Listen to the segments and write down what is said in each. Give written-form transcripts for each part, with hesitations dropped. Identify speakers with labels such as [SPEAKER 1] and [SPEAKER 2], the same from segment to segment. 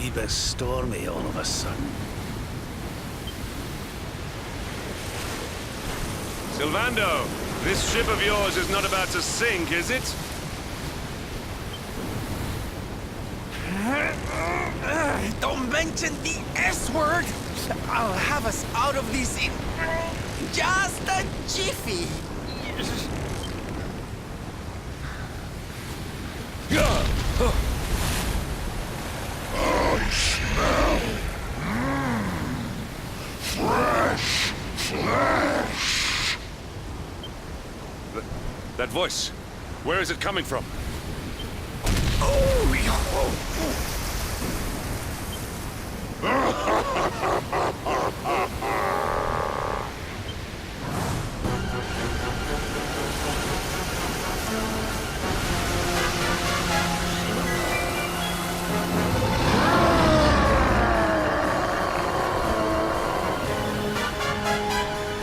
[SPEAKER 1] wee bit stormy all of a sudden.
[SPEAKER 2] Sylvando, this ship of yours is not about to sink, is it?
[SPEAKER 3] Don't mention the S word! I'll have us out of this in just a jiffy.
[SPEAKER 4] I smell fresh flesh.
[SPEAKER 2] That voice, where is it coming from?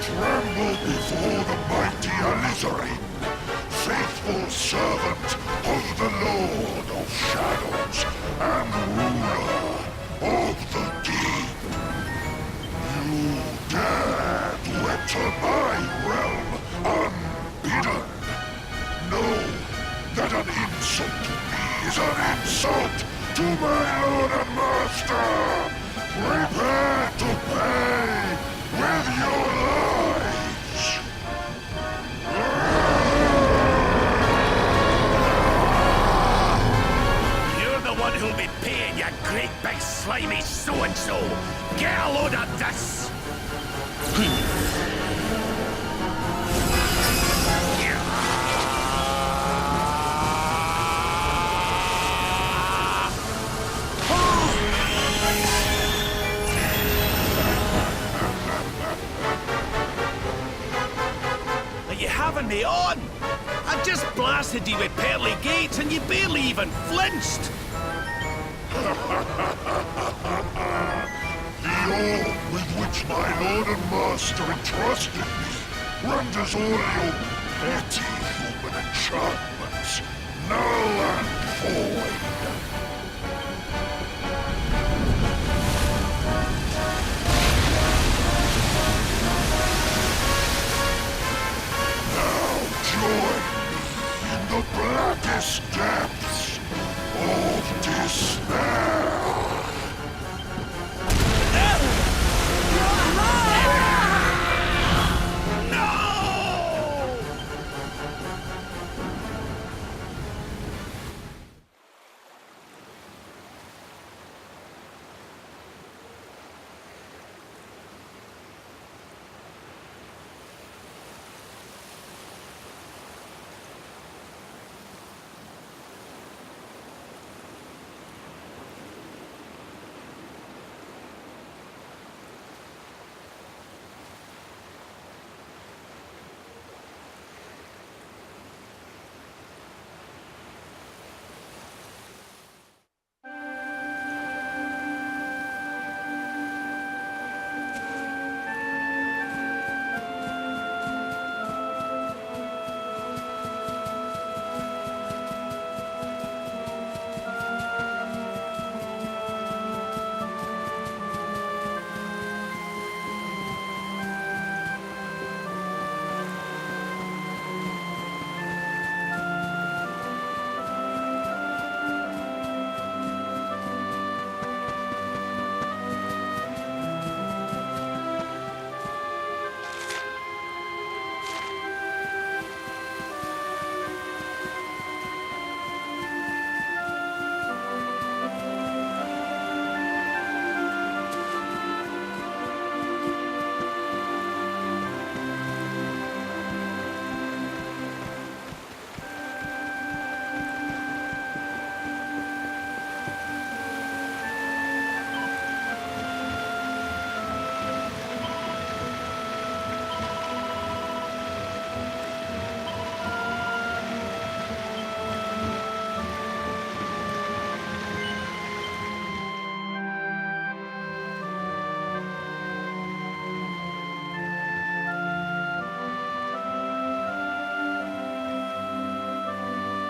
[SPEAKER 4] Tremble before the mighty Alizarin, faithful servant of the Lord of Shadows and ruler of the deep. You dare to enter my realm unbidden. Know that an insult to me is an insult to my lord and master. Prepare to pay with your lives.
[SPEAKER 5] You're the one who'll be paying, you great big slimy so-and-so! Get a load of this!
[SPEAKER 1] Are you having me on? I just blasted you with pearly gates and you barely even flinched!
[SPEAKER 4] The orb with which my lord and master entrusted me renders all your petty human enchantments null and void. Now join me in the blackest depths of despair.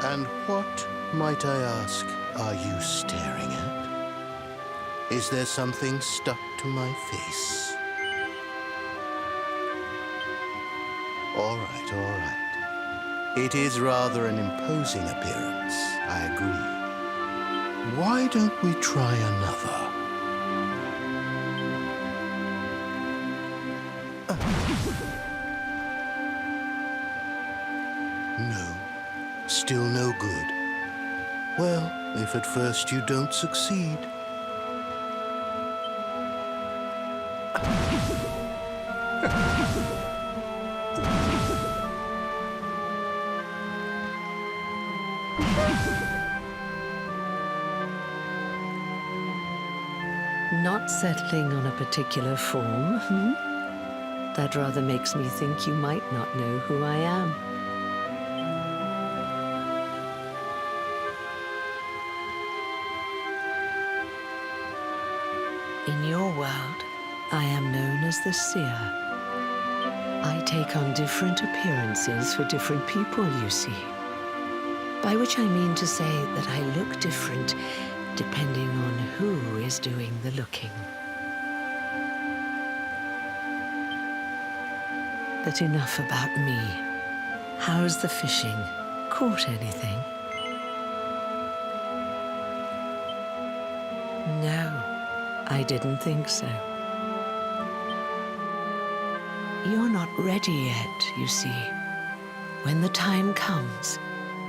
[SPEAKER 6] And what, might I ask, are you staring at? Is there something stuck to my face? All right, all right. It is rather an imposing appearance, I agree. Why don't we try another? No, still no good. Well, if at first you don't succeed.
[SPEAKER 7] Not settling on a particular form, That rather makes me think you might not know who I am. In your world, I am known as the Seher. I take on different appearances for different people, you see. By which I mean to say that I look different depending on who is doing the looking. But enough about me. How's the fishing? Caught anything? No, I didn't think so. You're not ready yet, you see. When the time comes,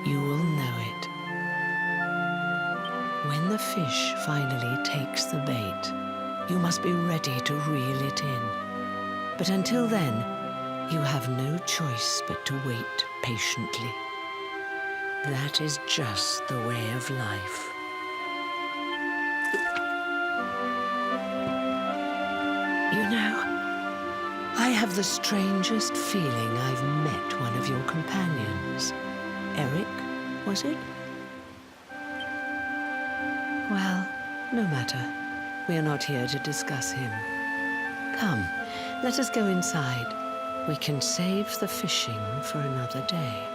[SPEAKER 7] you will know it. When the fish finally takes the bait, you must be ready to reel it in. But until then, you have no choice but to wait patiently. That is just the way of life. You know, I have the strangest feeling I've met one of your companions. Eric, was it? Well, no matter. We are not here to discuss him. Come, let us go inside. We can save the fishing for another day.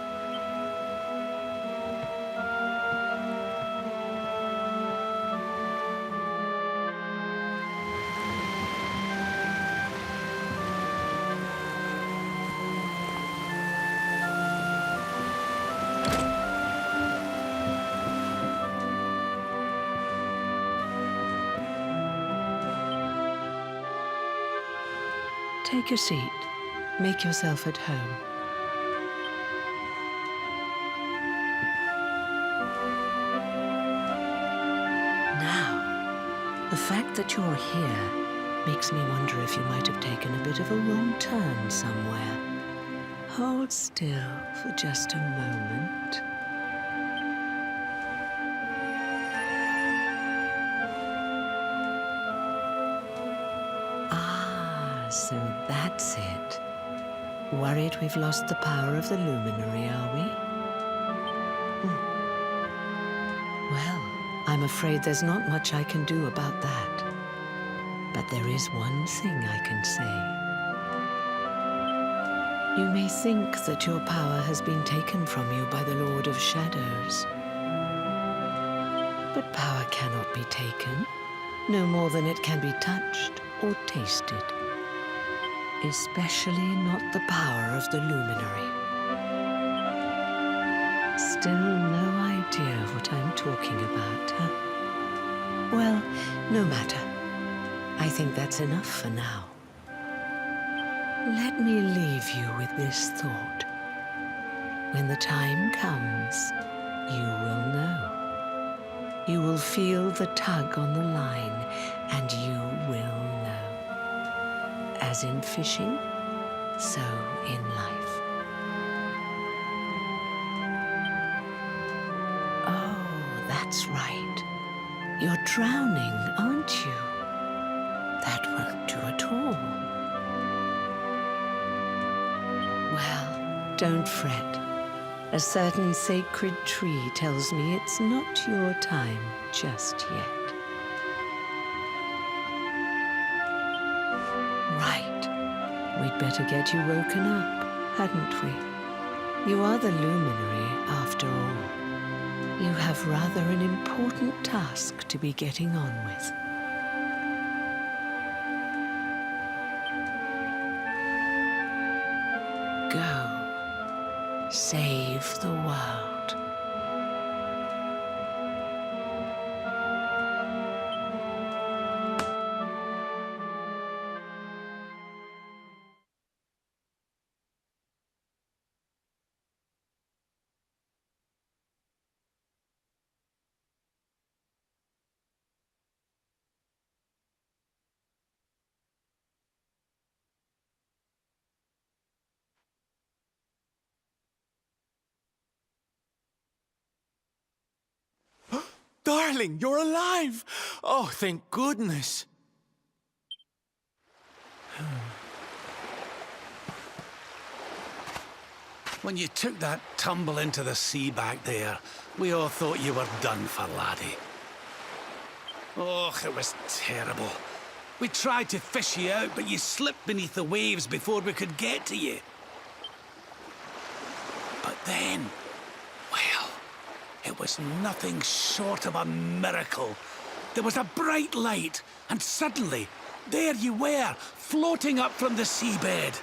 [SPEAKER 7] Take a seat. Make yourself at home. Now, the fact that you're here makes me wonder if you might have taken a bit of a wrong turn somewhere. Hold still for just a moment. So that's it. Worried we've lost the power of the luminary, are we? Well, I'm afraid there's not much I can do about that. But there is one thing I can say. You may think that your power has been taken from you by the Lord of Shadows. But power cannot be taken, no more than it can be touched or tasted. Especially not the power of the luminary. Still no idea what I'm talking about, huh? Well, no matter. I think that's enough for now. Let me leave you with this thought. When the time comes, you will know. You will feel the tug on the line, and you will know. As in fishing, so in life. Oh, that's right. You're drowning, aren't you? That won't do at all. Well, don't fret. A certain sacred tree tells me it's not your time just yet. Right. We'd better get you woken up, hadn't we? You are the luminary, after all. You have rather an important task to be getting on with. save the world.
[SPEAKER 3] Darling, you're alive! Oh, thank goodness.
[SPEAKER 1] When you took that tumble into the sea back there, we all thought you were done for, laddie. Oh, it was terrible. We tried to fish you out, but you slipped beneath the waves before we could get to you. But then, well, it was nothing short of a miracle. There was a bright light, and suddenly, there you were, floating up from the seabed.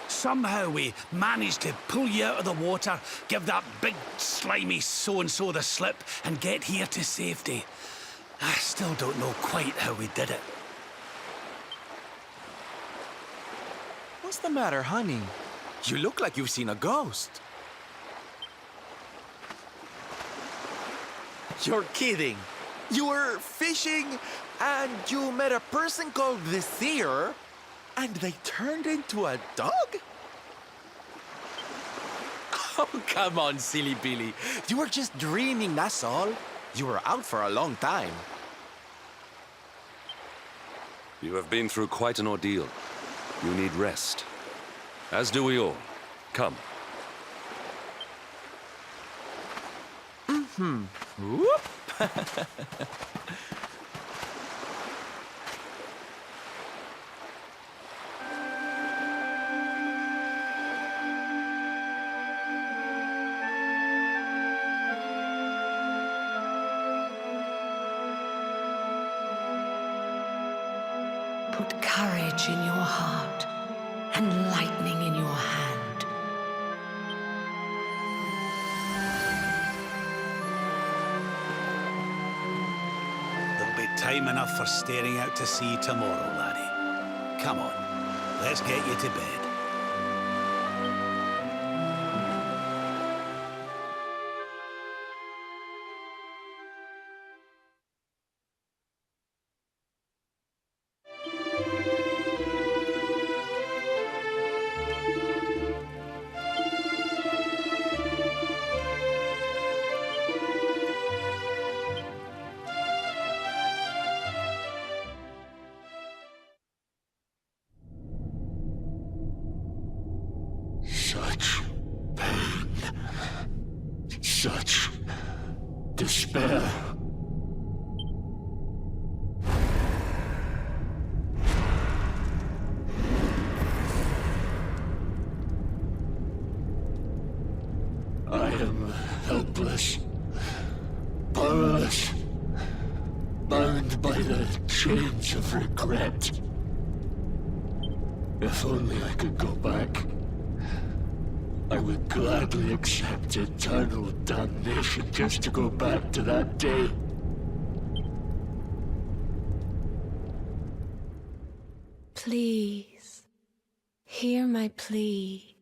[SPEAKER 1] Somehow we managed to pull you out of the water, give that big slimy so-and-so the slip, and get here to safety. I still don't know quite how we did it.
[SPEAKER 3] What's the matter, honey? You look like you've seen a ghost. You're kidding. You were fishing and you met a person called the Seher and they turned into a dog? Oh, come on, silly Billy. You were just dreaming, that's all. You were out for a long time.
[SPEAKER 2] You have been through quite an ordeal. You need rest. As do we all. Come.
[SPEAKER 3] Whoop!
[SPEAKER 7] Put courage in your heart and lightning in your hand.
[SPEAKER 1] There'll be time enough for staring out to sea tomorrow, laddie. Come on, let's get you to bed.
[SPEAKER 4] Such pain. Such despair. I am helpless, powerless, bound by the chains of regret. If only I could go back, I would gladly accept eternal damnation just to go back to that day.
[SPEAKER 8] Please, hear my plea.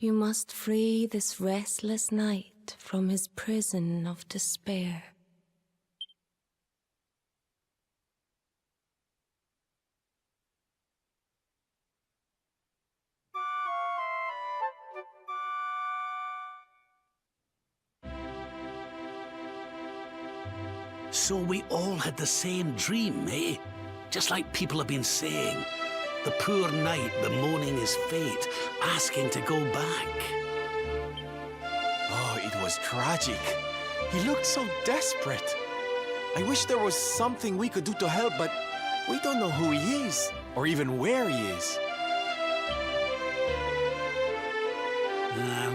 [SPEAKER 8] You must free this restless knight from his prison of despair.
[SPEAKER 1] So we all had the same dream, eh? Just like people have been saying. The poor knight bemoaning his fate, asking to go back.
[SPEAKER 3] Oh, it was tragic. He looked so desperate. I wish there was something we could do to help, but we don't know who he is, or even where he is.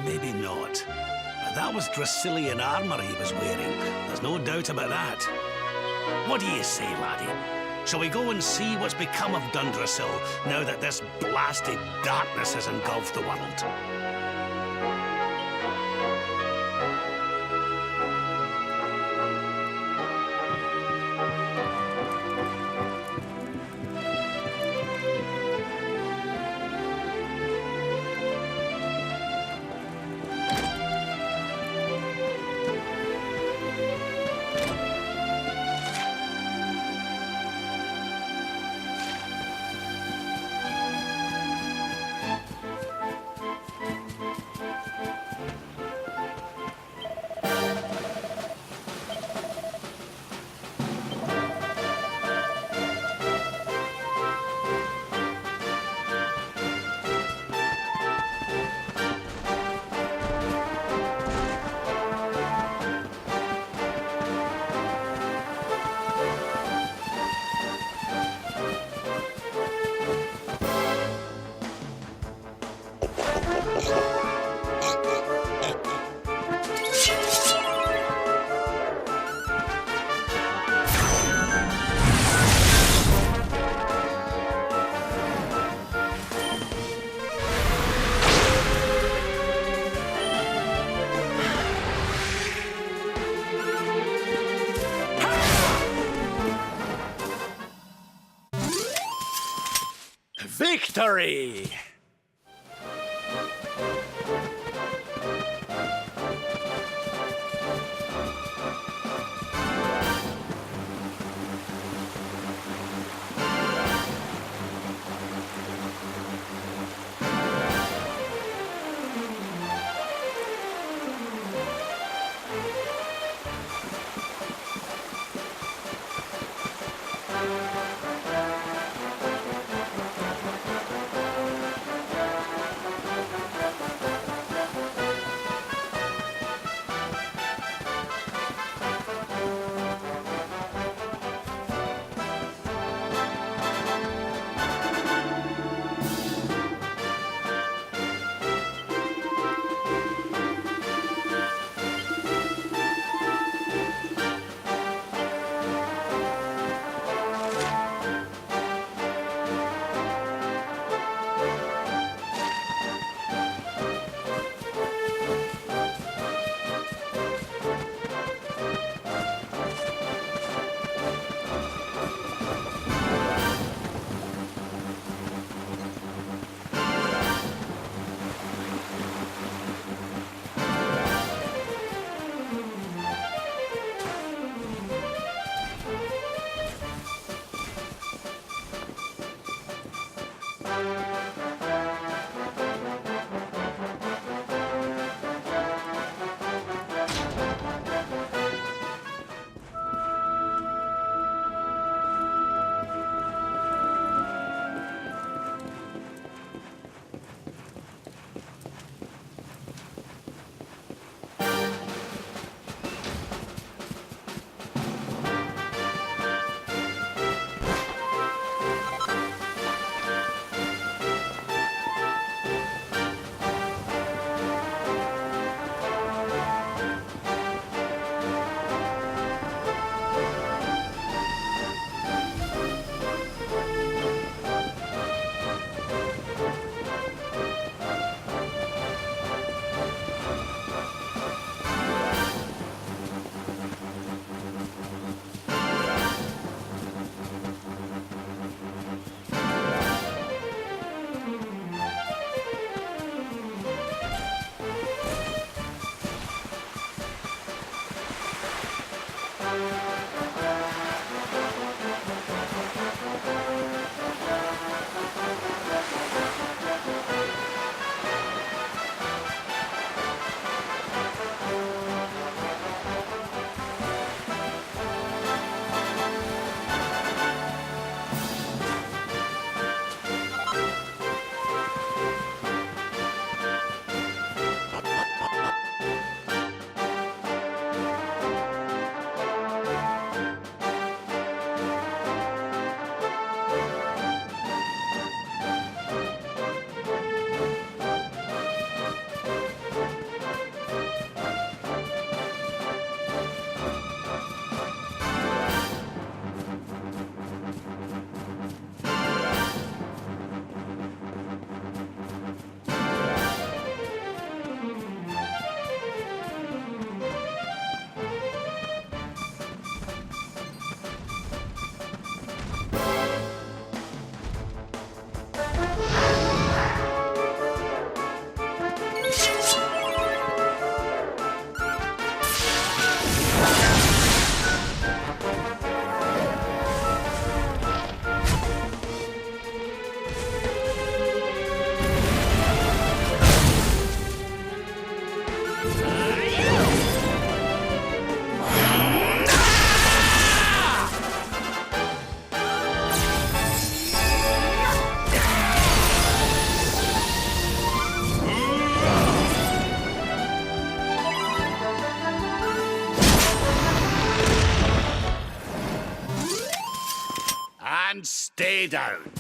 [SPEAKER 1] Maybe not. But that was Dracilian armor he was wearing. There's no doubt about that. What do you say, laddie? Shall we go and see what's become of Dundrasil now that this blasted darkness has engulfed the world?
[SPEAKER 5] Victory! and stay down.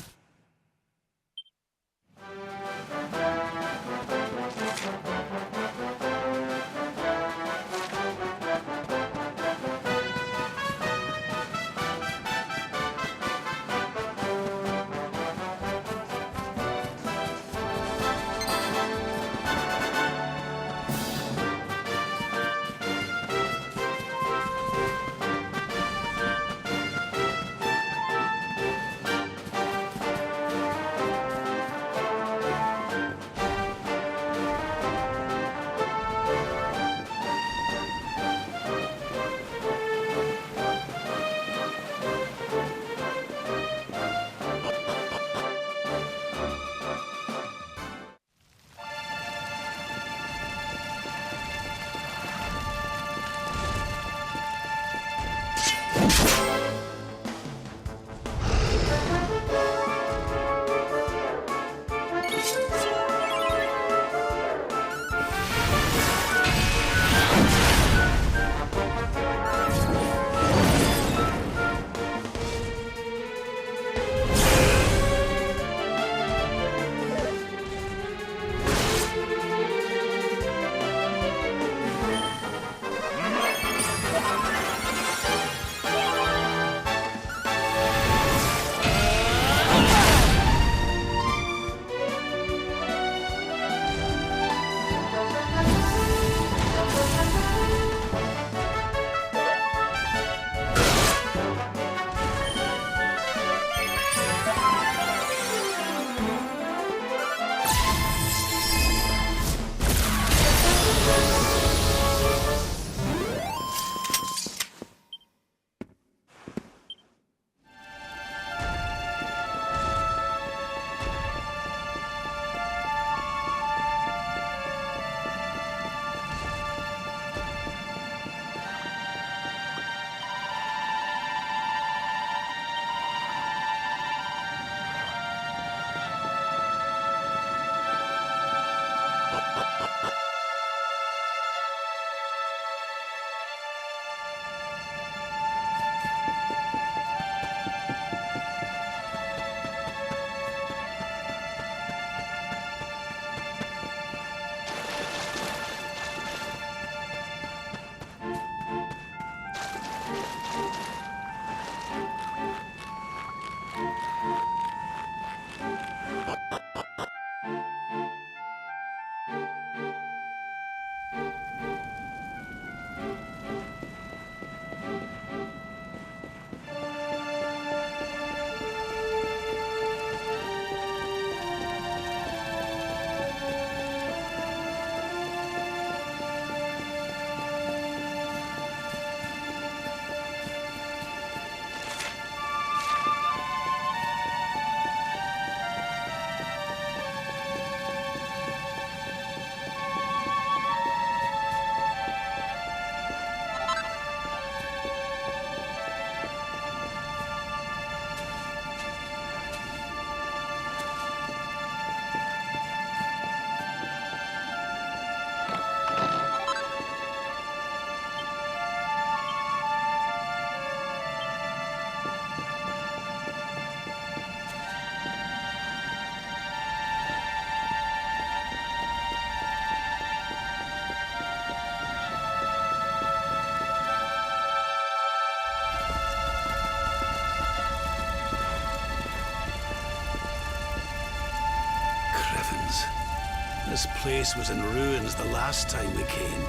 [SPEAKER 1] This place was in ruins the last time we came.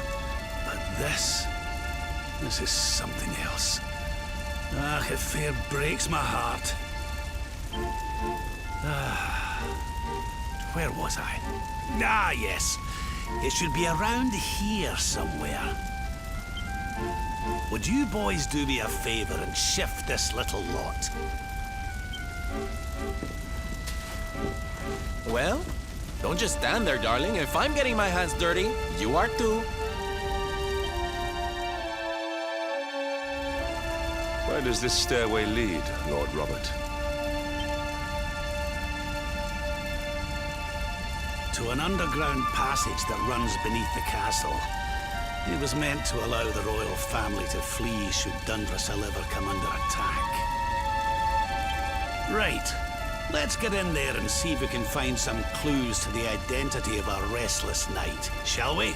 [SPEAKER 1] But this is something else. Ah, it fair breaks my heart. Where was I? Ah, yes. It should be around here somewhere. Would you boys do me a favor and shift this little lot?
[SPEAKER 3] Well, don't just stand there, darling. If I'm getting my hands dirty, you are too.
[SPEAKER 2] Where does this stairway lead, Lord Robert?
[SPEAKER 1] To an underground passage that runs beneath the castle. It was meant to allow the royal family to flee should Dundrussil ever come under attack. Right. Let's get in there and see if we can find some clues to the identity of our restless knight, shall we?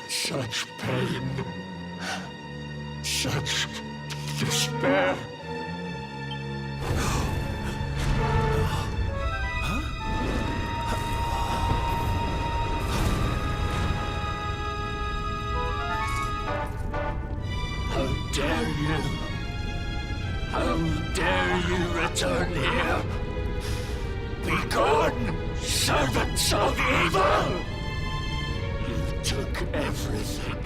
[SPEAKER 4] Such pain. Such despair. How dare you? How dare you return here? Be gone, servants of evil! You took everything.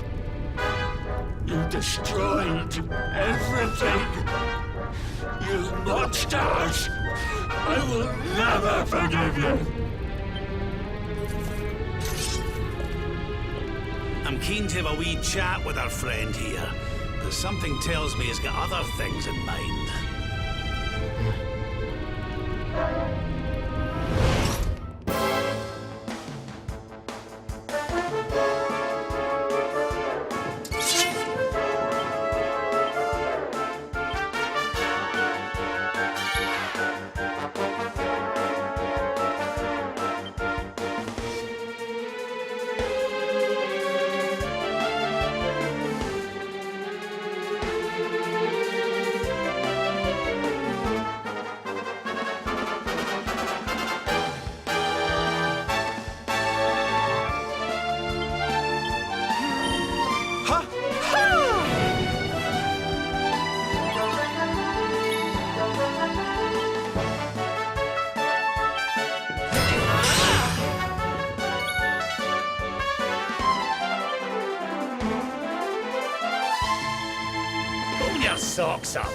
[SPEAKER 4] You destroyed everything. You monsters! I will never forgive you!
[SPEAKER 1] I'm keen to have a wee chat with our friend here, but something tells me he's got other things in mind.
[SPEAKER 5] Pull your socks up.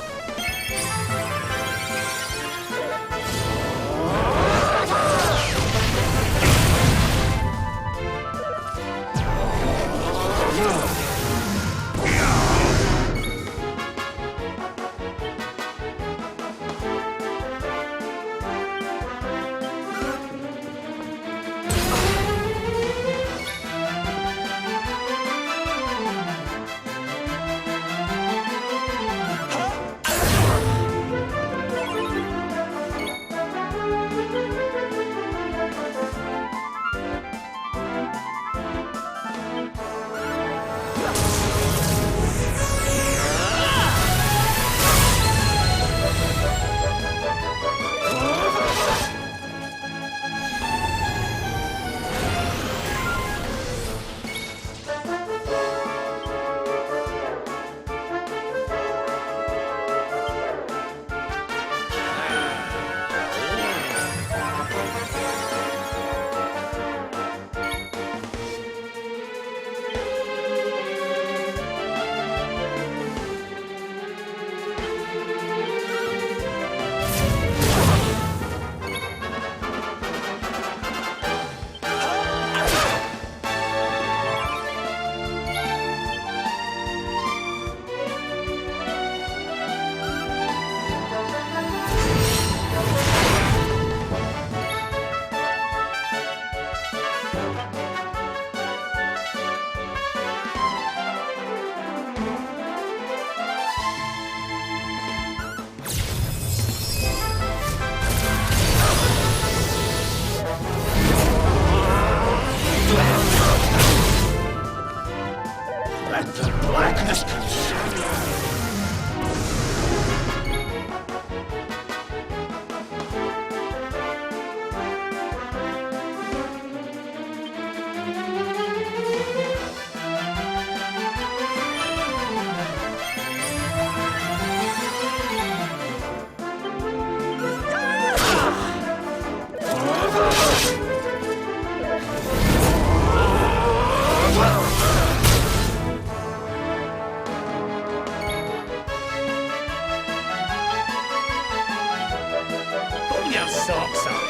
[SPEAKER 5] Pull your socks up.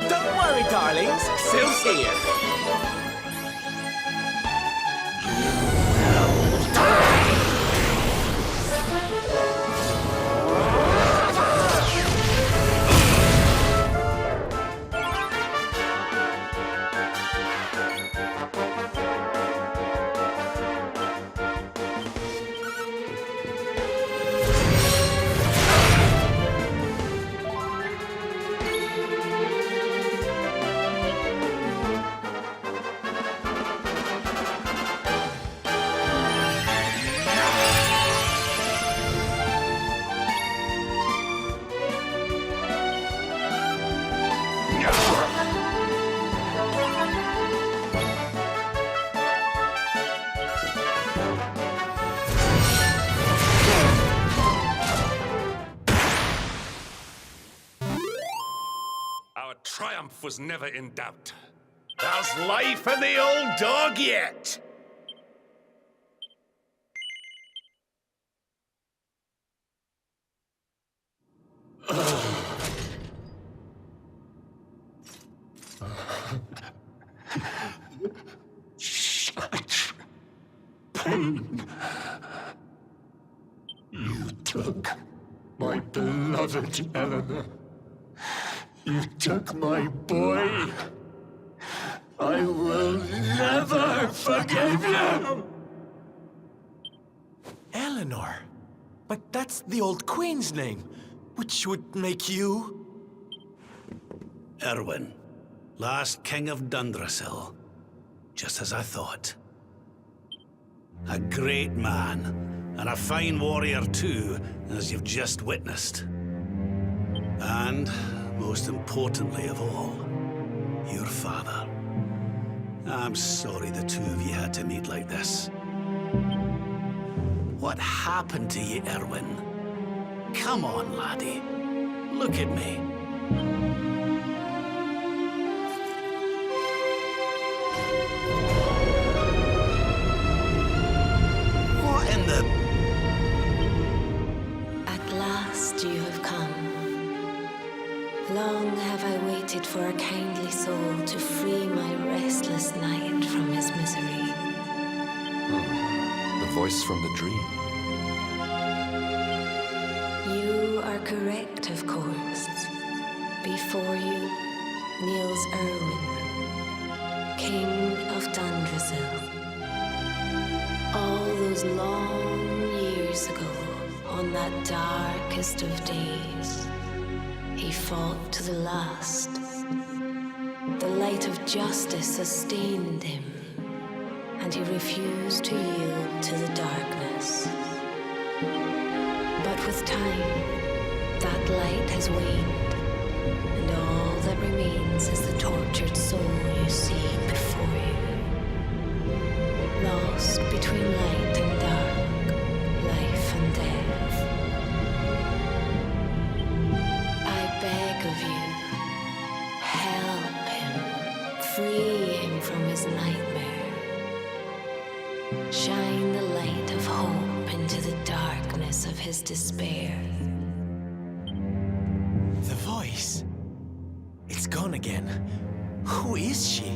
[SPEAKER 3] Don't worry, darlings. Sil's here.
[SPEAKER 5] Our triumph was never in doubt. There's life in the old dog yet.
[SPEAKER 4] Such pain. You took my beloved Eleanor. You took my boy. I will never forgive you!
[SPEAKER 3] Eleanor. But that's the old queen's name, which would make you...
[SPEAKER 1] Erwin, last king of Dundrasil. Just as I thought. A great man, and a fine warrior too, as you've just witnessed. And, most importantly of all, your father. I'm sorry the two of you had to meet like this. What happened to you, Erwin? Come on, laddie. Look at me. What in the...
[SPEAKER 8] At last you have come. Long have I waited for a kindly soul to free my restless knight from his misery.
[SPEAKER 2] The voice from the dream.
[SPEAKER 8] correct, of course. Before you kneels Erwin, King of Dundrasil. All those long years ago, on that darkest of days, he fought to the last. The light of justice sustained him, and he refused to yield to the darkness. But with time, that light has waned, and all that remains is the tortured soul you see before you. Lost between light and dark, life and death. I beg of you, help him, free him from his nightmare. Shine the light of hope into the darkness of his despair.
[SPEAKER 3] The voice. It's gone again. Who is she?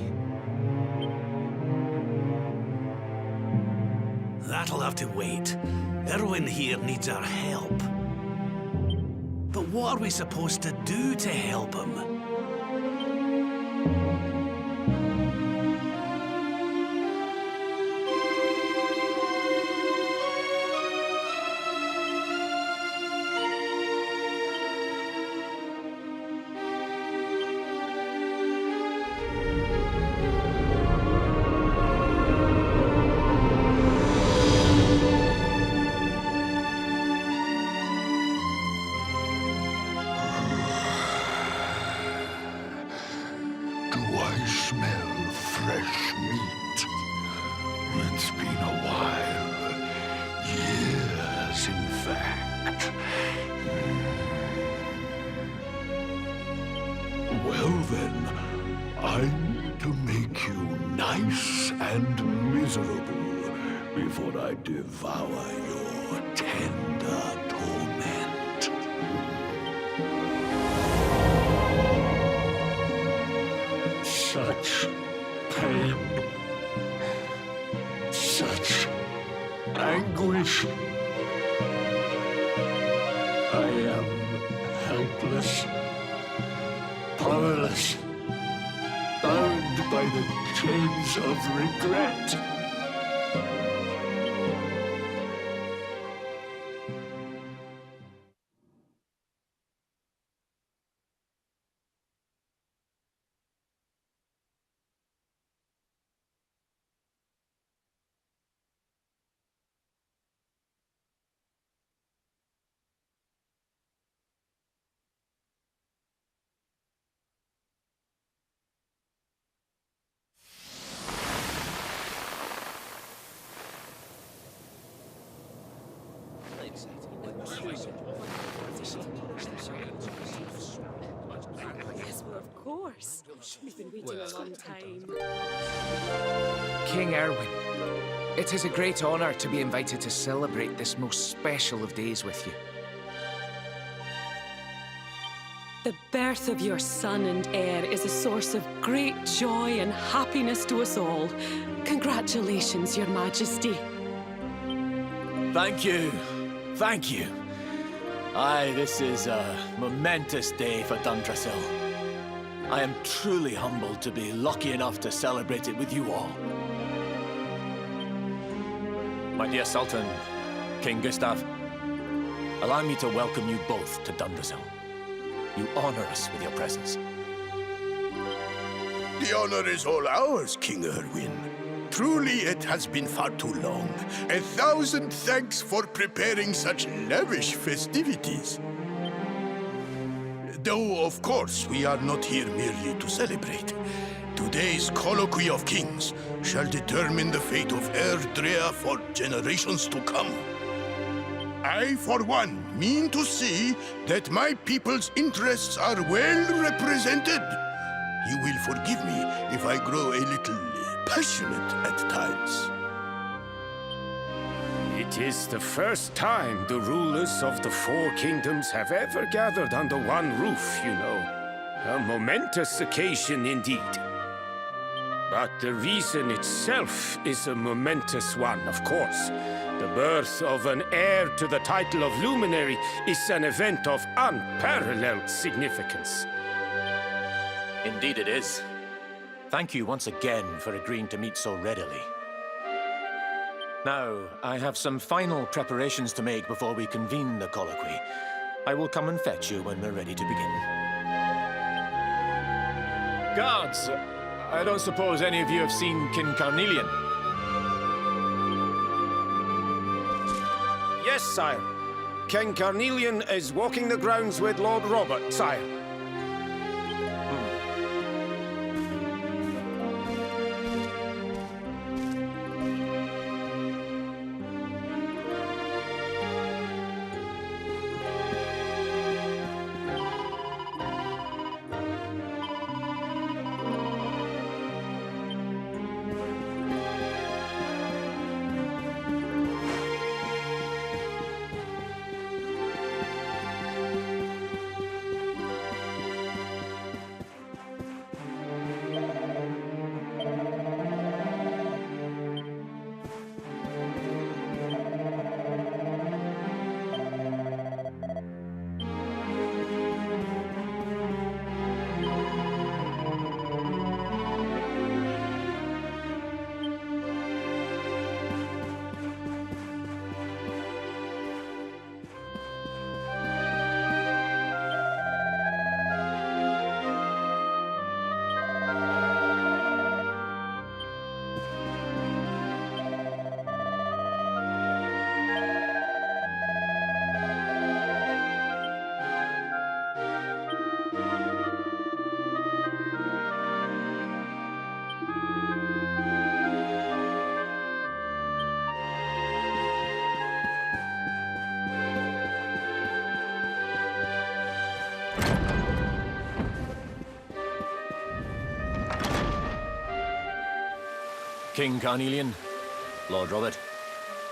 [SPEAKER 1] That'll have to wait. Erwin here needs our help. But what are we supposed to do to help him?
[SPEAKER 4] Do I smell fresh meat? It's been a while. Years, in fact. Well then, I need to make you nice and miserable before I devour your tender torment. Such pain, such anguish. I am helpless, powerless, bound by the chains of regret.
[SPEAKER 9] Yes, well, of course. We've been waiting a long time.
[SPEAKER 10] King Erwin, it is a great honor to be invited to celebrate this most special of days with you.
[SPEAKER 9] The birth of your son and heir is a source of great joy and happiness to us all. Congratulations, Your Majesty.
[SPEAKER 3] Thank you. Thank you. Aye, this is a momentous day for Dundrasil. I am truly humbled to be lucky enough to celebrate it with you all. My dear Sultan, King Gustav, allow me to welcome you both to Dundrasil. You honor us with your presence.
[SPEAKER 4] The honor is all ours, King Erwin. Truly, it has been far too long. 1,000 thanks for preparing such lavish festivities. Though, of course, we are not here merely to celebrate. Today's colloquy of kings shall determine the fate of Erdrea for generations to come. I, for one, mean to see that my people's interests are well represented. You will forgive me if I grow a little passionate at times.
[SPEAKER 5] It is the first time the rulers of the four kingdoms have ever gathered under one roof, you know. A momentous occasion indeed. But the reason itself is a momentous one, of course. The birth of an heir to the title of Luminary is an event of unparalleled significance.
[SPEAKER 3] Indeed it is. Thank you once again for agreeing to meet so readily. Now, I have some final preparations to make before we convene the colloquy. I will come and fetch you when we're ready to begin. Guards, I don't suppose any of you have seen King Carnelian?
[SPEAKER 5] Yes, sire. King Carnelian is walking the grounds with Lord Robert, sire.
[SPEAKER 3] King Carnelian, Lord Robert,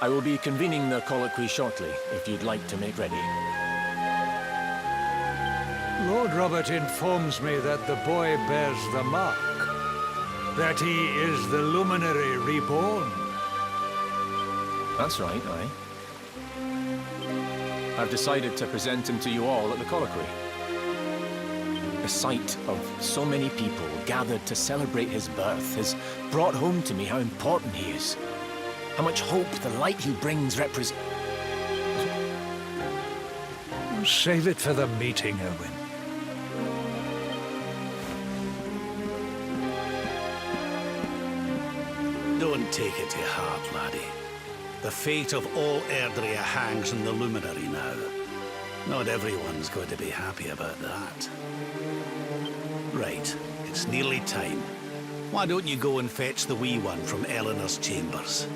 [SPEAKER 3] I will be convening the colloquy shortly, if you'd like to make ready.
[SPEAKER 1] Lord Robert informs me that the boy bears the mark, that he is the Luminary reborn.
[SPEAKER 3] That's right, aye. I've decided to present him to you all at the colloquy. The sight of so many people gathered to celebrate his birth has brought home to me how important he is. How much hope the light he brings represents.
[SPEAKER 1] Save it for the meeting, Owen. Don't take it to heart, laddie. The fate of all Erdrea hangs in the Luminary now. Not everyone's going to be happy about that. Right, it's nearly time. Why don't you go and fetch the wee one from Eleanor's chambers?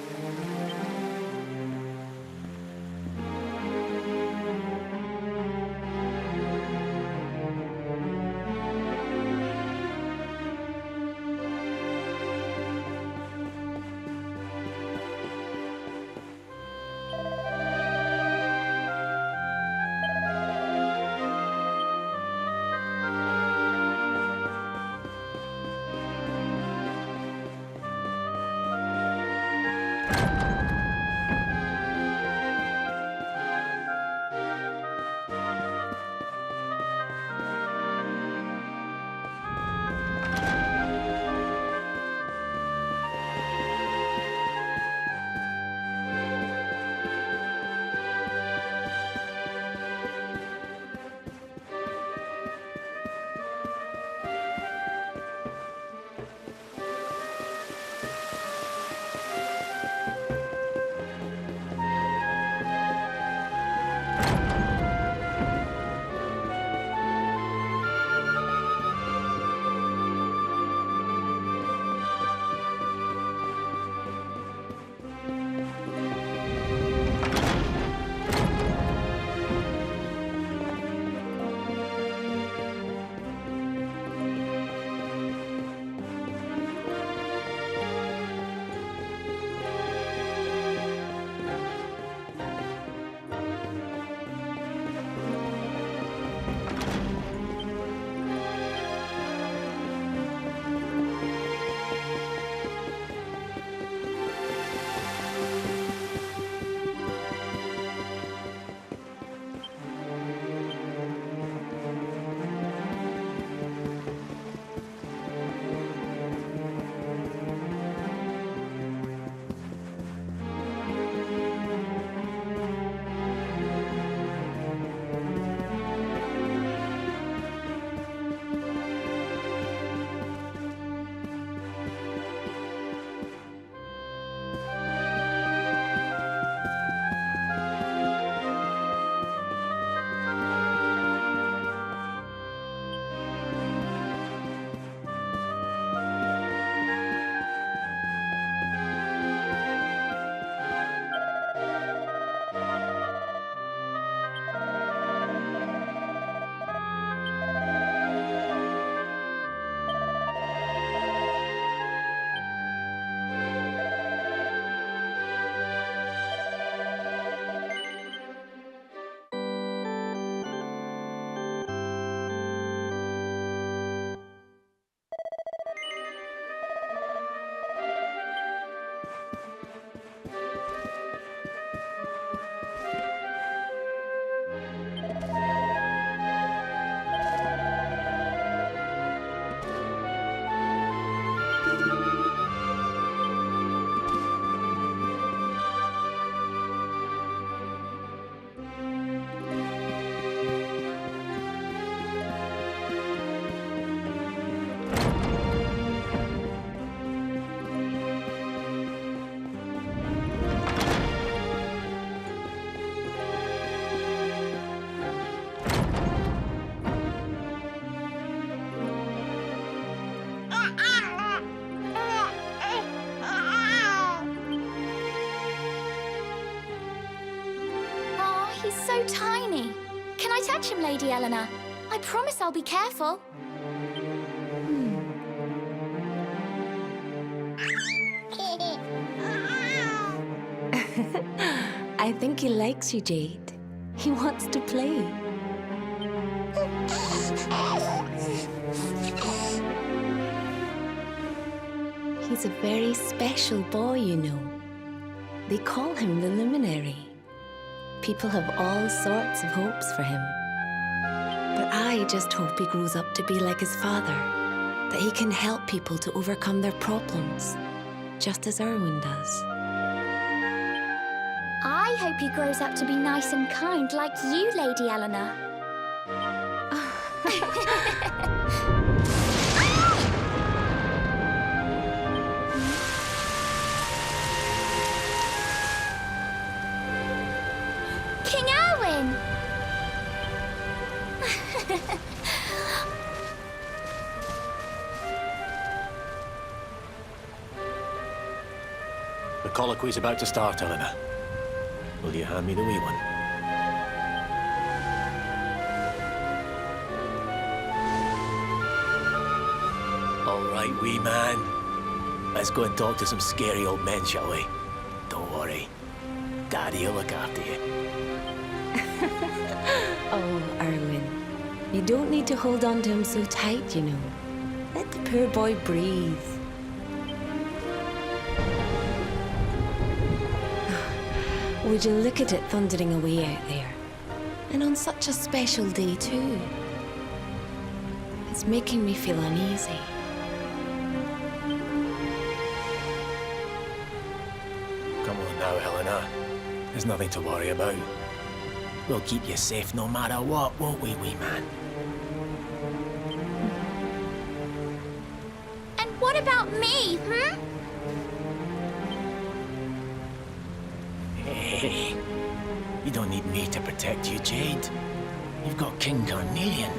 [SPEAKER 11] He's so tiny. Can I touch him, Lady Eleanor? I promise I'll be careful.
[SPEAKER 8] I think he likes you, Jade. He wants to play. He's a very special boy, you know. They call him the Luminary. People have all sorts of hopes for him. But I just hope he grows up to be like his father, that he can help people to overcome their problems, just as Erwin does.
[SPEAKER 11] I hope he grows up to be nice and kind like you, Lady Eleanor. King Erwin!
[SPEAKER 3] The colloquy's about to start, Eleanor. Will you hand me the wee one? All right, wee man. Let's go and talk to some scary old men, shall we? Don't worry. Daddy will look after you.
[SPEAKER 8] Oh, Erwin. You don't need to hold on to him so tight, you know. Let the poor boy breathe. Would you look at it thundering away out there? And on such a special day, too. It's making me feel uneasy.
[SPEAKER 3] Come on now, Eleanor. There's nothing to worry about. We'll keep you safe no matter what, won't we, wee man?
[SPEAKER 11] And what about me, hmm?
[SPEAKER 3] Hey, you don't need me to protect you, Jade. You've got King Carnelian.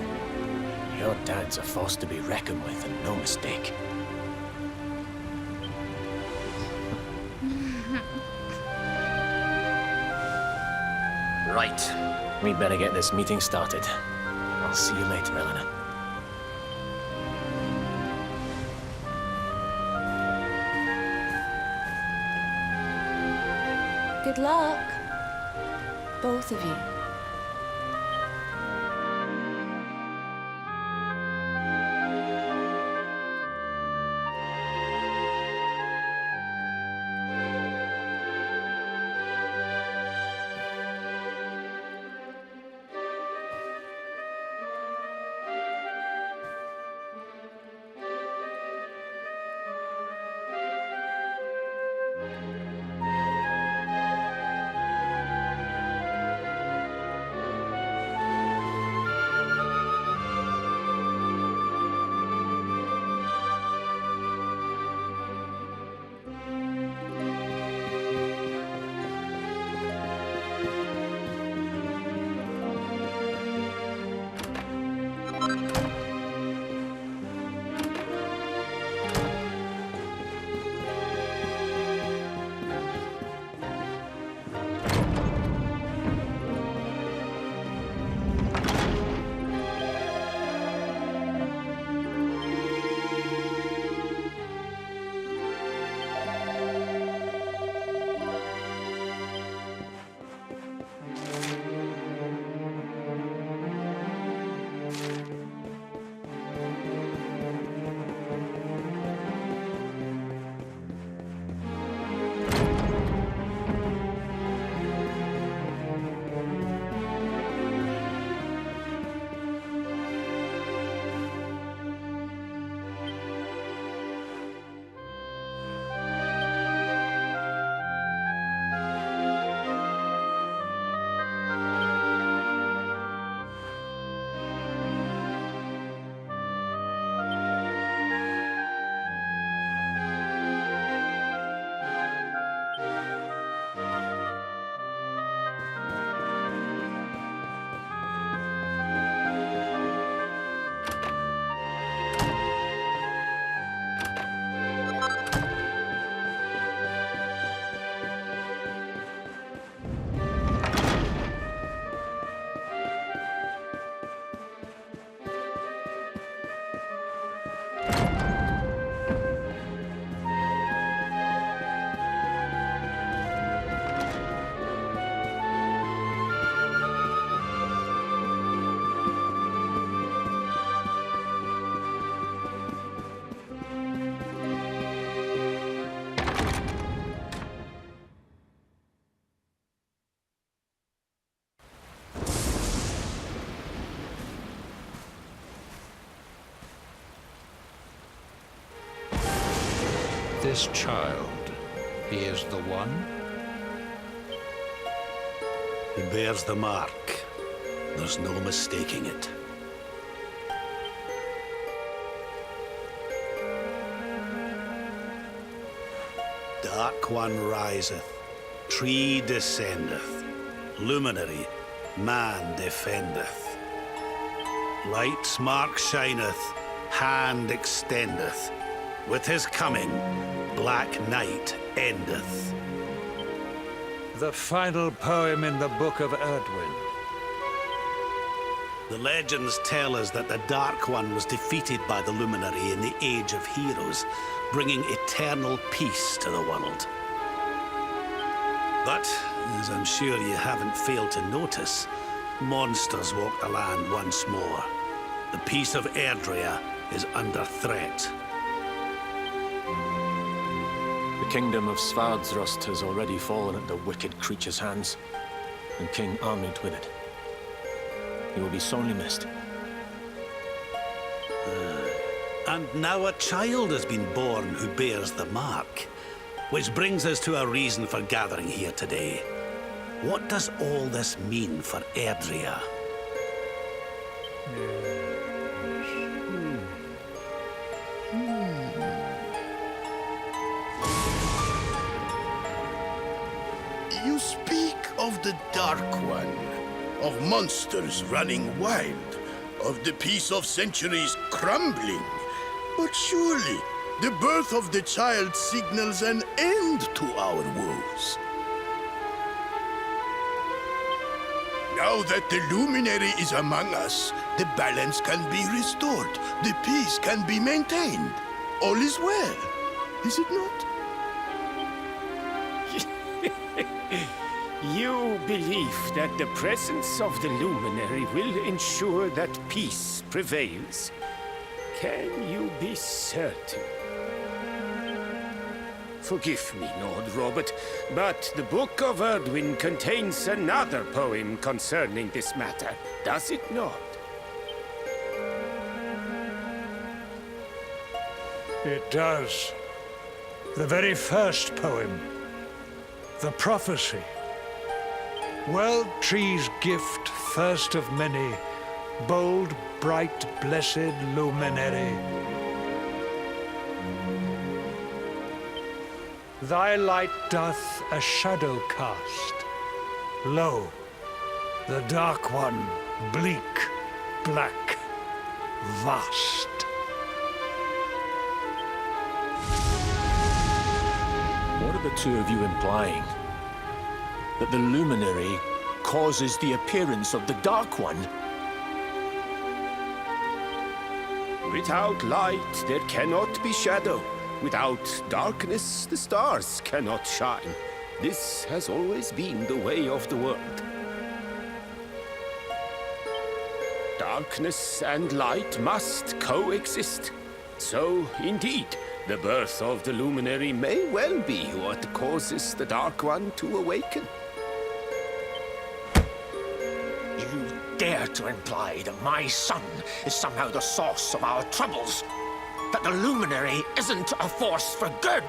[SPEAKER 3] Your dad's a force to be reckoned with, and no mistake. Right. We'd better get this meeting started. I'll see you later, Eleanor.
[SPEAKER 8] Good luck, both of you.
[SPEAKER 12] this child, he is the one?
[SPEAKER 1] He bears the mark. There's no mistaking it. Dark One riseth, tree descendeth, luminary, man defendeth. Light's mark shineth, hand extendeth. With his coming, black night endeth.
[SPEAKER 12] The final poem in the Book of Erdwin.
[SPEAKER 1] The legends tell us that the Dark One was defeated by the Luminary in the Age of Heroes, bringing eternal peace to the world. But, as I'm sure you haven't failed to notice, monsters walk the land once more. The peace of Erdrea is under threat.
[SPEAKER 3] The kingdom of Svardsrust has already fallen at the wicked creature's hands, and King Armid with it. He will be sorely missed.
[SPEAKER 1] And now a child has been born who bears the mark. Which brings us to a reason for gathering here today. What does all this mean for Erdrea?
[SPEAKER 4] You speak of the Dark One, of monsters running wild, of the peace of centuries crumbling. But surely, the birth of the child signals an end to our woes. Now that the Luminary is among us, the balance can be restored, the peace can be maintained. All is well, is it not?
[SPEAKER 5] You believe that the presence of the Luminary will ensure that peace prevails. Can you be certain? Forgive me, Lord Robert, but the Book of Erdwin contains another poem concerning this matter, does it not?
[SPEAKER 12] It does. The very first poem. The prophecy. Well, trees gift, first of many, bold, bright, blessed luminary. Thy light doth a shadow cast. Lo, the Dark One, bleak, black, vast.
[SPEAKER 3] What are the two of you implying? That the Luminary causes the appearance of the Dark One?
[SPEAKER 5] Without light, there cannot be shadow. Without darkness, the stars cannot shine. This has always been the way of the world. Darkness and light must coexist. So, indeed, the birth of the Luminary may well be what causes the Dark One to awaken.
[SPEAKER 3] You dare to imply that my son is somehow the source of our troubles? That the Luminary isn't a force for good?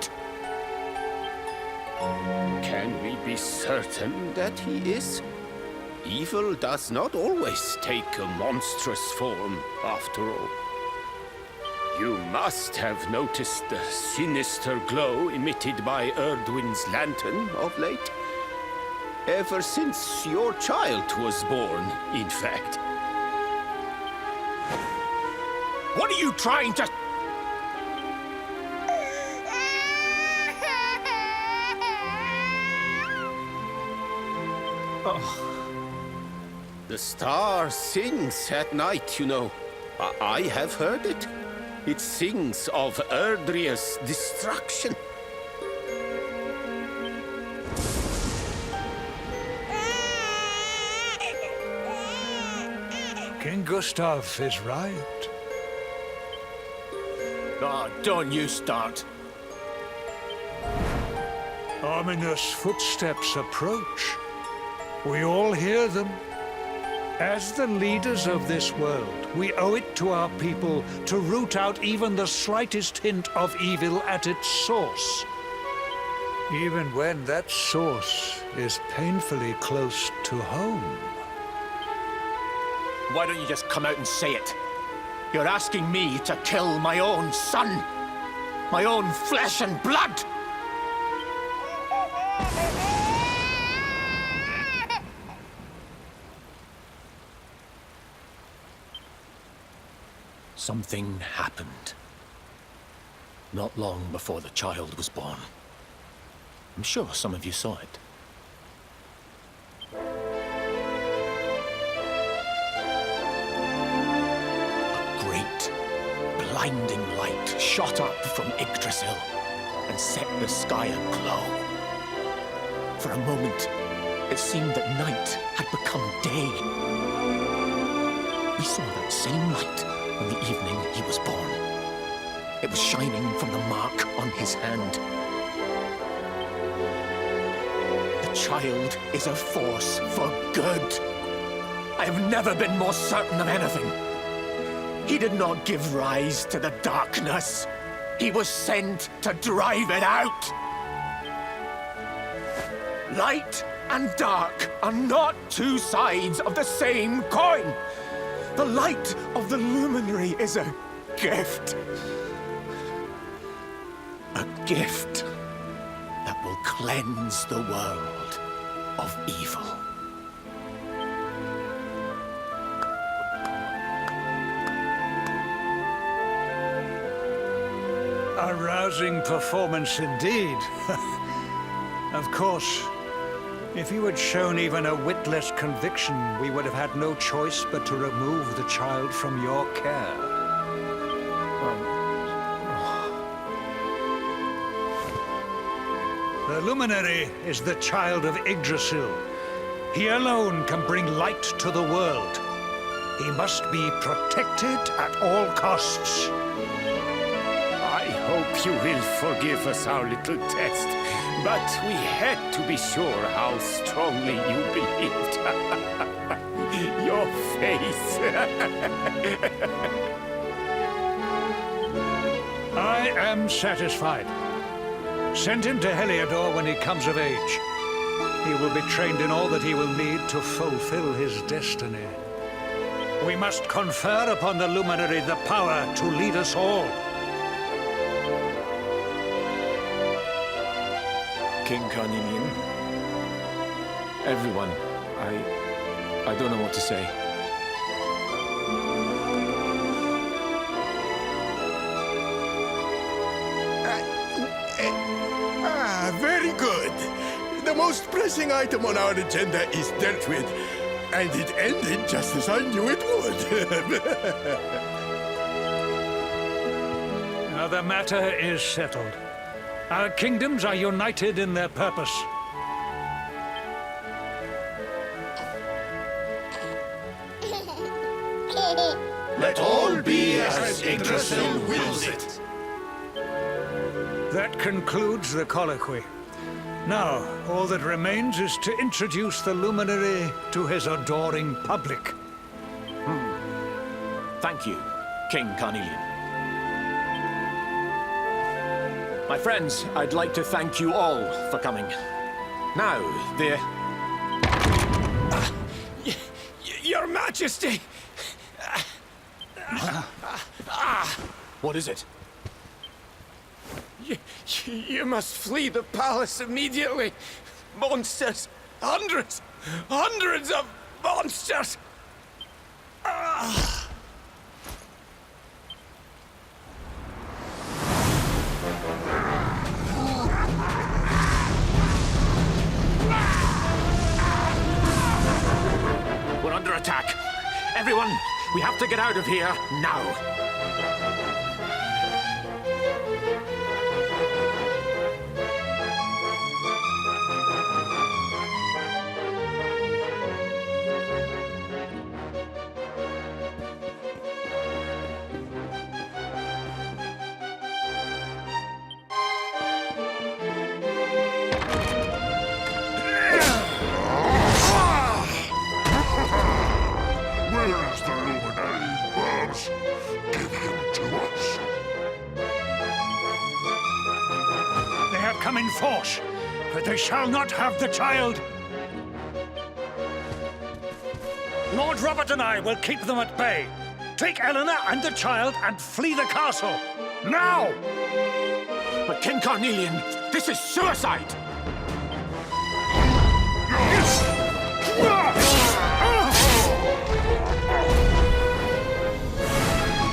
[SPEAKER 5] Can we be certain that he is? Evil does not always take a monstrous form, after all. You must have noticed the sinister glow emitted by Erdwin's lantern of late. Ever since your child was born, in fact.
[SPEAKER 3] What are you trying to...
[SPEAKER 5] Oh. The star sings at night, you know. I have heard it. It sings of Erdrea's destruction.
[SPEAKER 12] King Gustav is right.
[SPEAKER 3] Oh, don't you start.
[SPEAKER 12] Ominous footsteps approach. We all hear them. As the leaders of this world, we owe it to our people to root out even the slightest hint of evil at its source. Even when that source is painfully close to home.
[SPEAKER 3] Why don't you just come out and say it? You're asking me to kill my own son. My own flesh and blood. Something happened. Not long before the child was born. I'm sure some of you saw it. A great, blinding light shot up from Yggdrasil and set the sky aglow. For a moment, it seemed that night had become day. We saw that same light on the evening he was born. It was shining from the mark on his hand. The child is a force for good. I have never been more certain of anything. He did not give rise to the darkness. He was sent to drive it out. Light and dark are not two sides of the same coin. The light of the luminary is a gift. A gift that will cleanse the world of evil.
[SPEAKER 12] A rousing performance indeed. Of course, if you had shown even a whit less conviction, we would have had no choice but to remove the child from your care. The luminary is the child of Yggdrasil. He alone can bring light to the world. He must be protected at all costs.
[SPEAKER 5] I hope you will forgive us our little test, but we had to be sure how strongly you believed. Your face.
[SPEAKER 12] I am satisfied. Send him to Heliodor when he comes of age. He will be trained in all that he will need to fulfill his destiny. We must confer upon the luminary the power to lead us all.
[SPEAKER 3] King Carnelian, everyone, I don't know what to say.
[SPEAKER 4] Very good. The most pressing item on our agenda is dealt with, and it ended just as I knew it would.
[SPEAKER 12] Now the matter is settled. Our kingdoms are united in their purpose.
[SPEAKER 4] Let all be as Yggdrasil wills it.
[SPEAKER 12] That concludes the colloquy. Now, all that remains is to introduce the luminary to his adoring public.
[SPEAKER 3] Thank you, King Carnelian. My friends, I'd like to thank you all for coming. Now,
[SPEAKER 5] Your Majesty!
[SPEAKER 3] what is it?
[SPEAKER 5] You must flee the palace immediately. Monsters! Hundreds of monsters!
[SPEAKER 3] We're under attack. Everyone, we have to get out of here now.
[SPEAKER 12] come in force, but they shall not have the child. Lord Robert and I will keep them at bay. Take Eleanor and the child and flee the castle. Now!
[SPEAKER 3] But King Carnelian, this is suicide!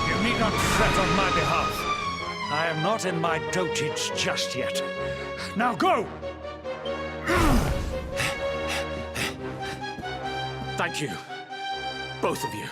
[SPEAKER 12] You need not fret on my behalf. I am not in my dotage just yet. Now go!
[SPEAKER 3] Thank you, both of you.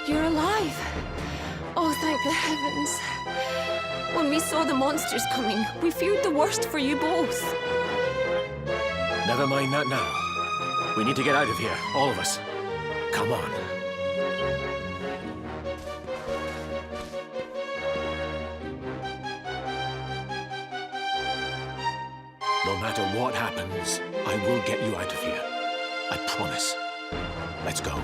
[SPEAKER 13] You're alive. Oh, thank the heavens. When we saw the monsters coming, we feared the worst for you both.
[SPEAKER 3] Never mind that now. We need to get out of here, all of us. Come on. No matter what happens, I will get you out of here. I promise. Let's go.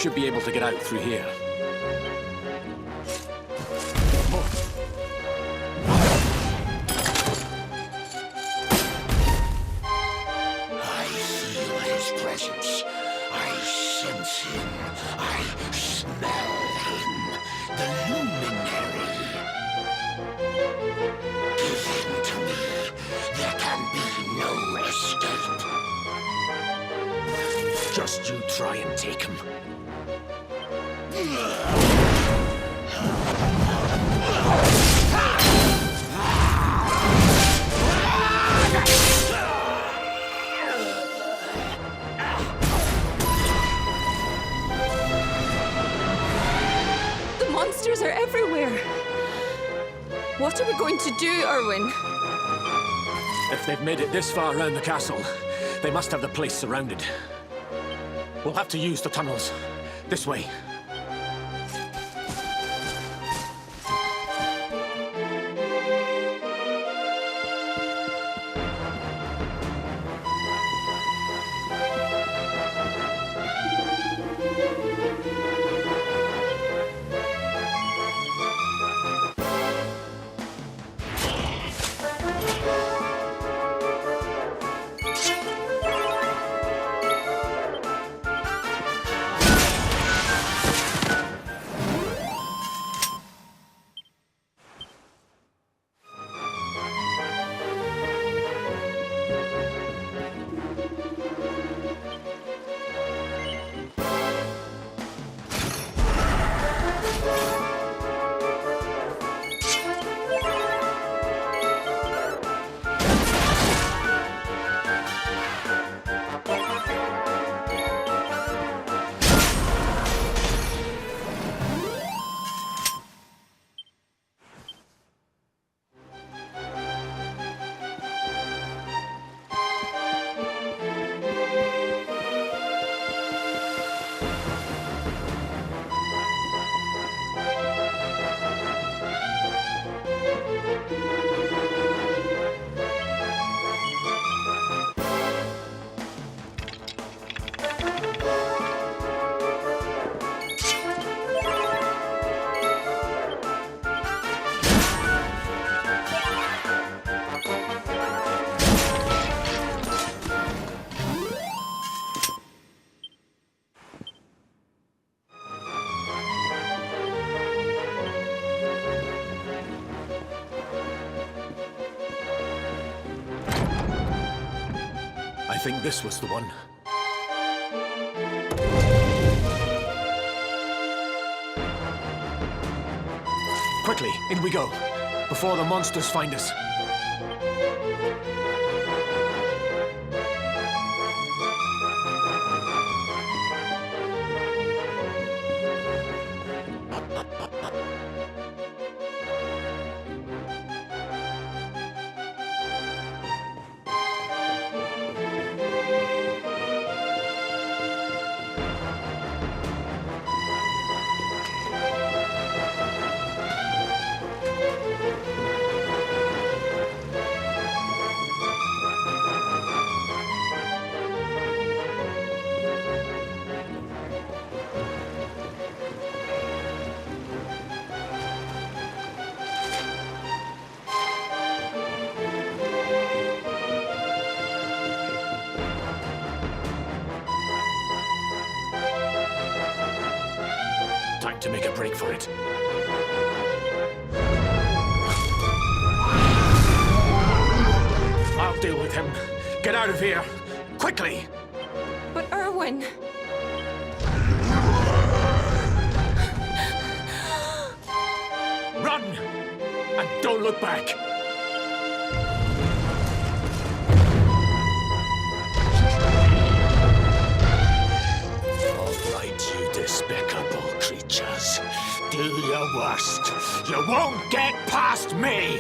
[SPEAKER 3] should be able to get out through here.
[SPEAKER 4] I feel his presence. I sense him. I smell him. The luminary. Give him to me. There can be no escape.
[SPEAKER 3] Just you try and take him.
[SPEAKER 13] The monsters are everywhere. What are we going to do, Erwin?
[SPEAKER 3] If they've made it this far around the castle, they must have the place surrounded. We'll have to use the tunnels. This way. I think this was the one. Quickly, in we go, before the monsters find us. Time to make a break for it. I'll deal with him. Get out of here, quickly!
[SPEAKER 13] But Erwin...
[SPEAKER 3] Run! And don't look back! All right, you despicable creatures. Do your worst. You won't get past me!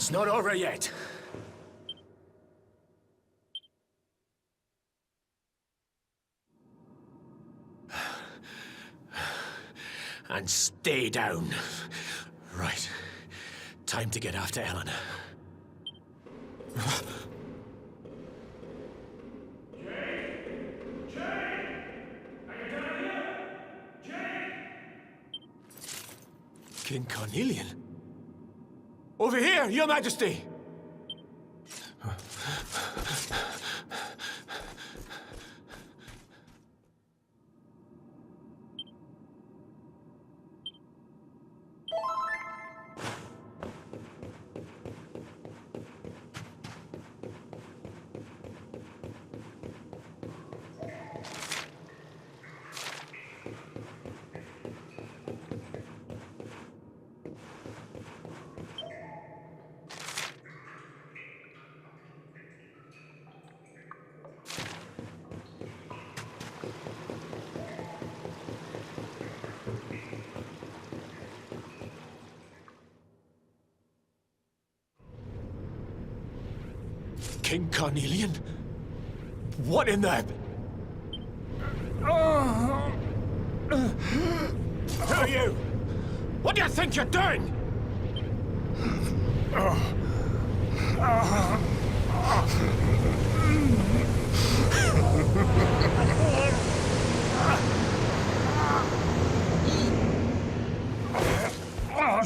[SPEAKER 3] It's not over yet. And stay down. Right. Time to get after Eleanor. King Carnelian? Over here, Your Majesty! King Carnelian? What in the... Who are you? What do you think you're doing?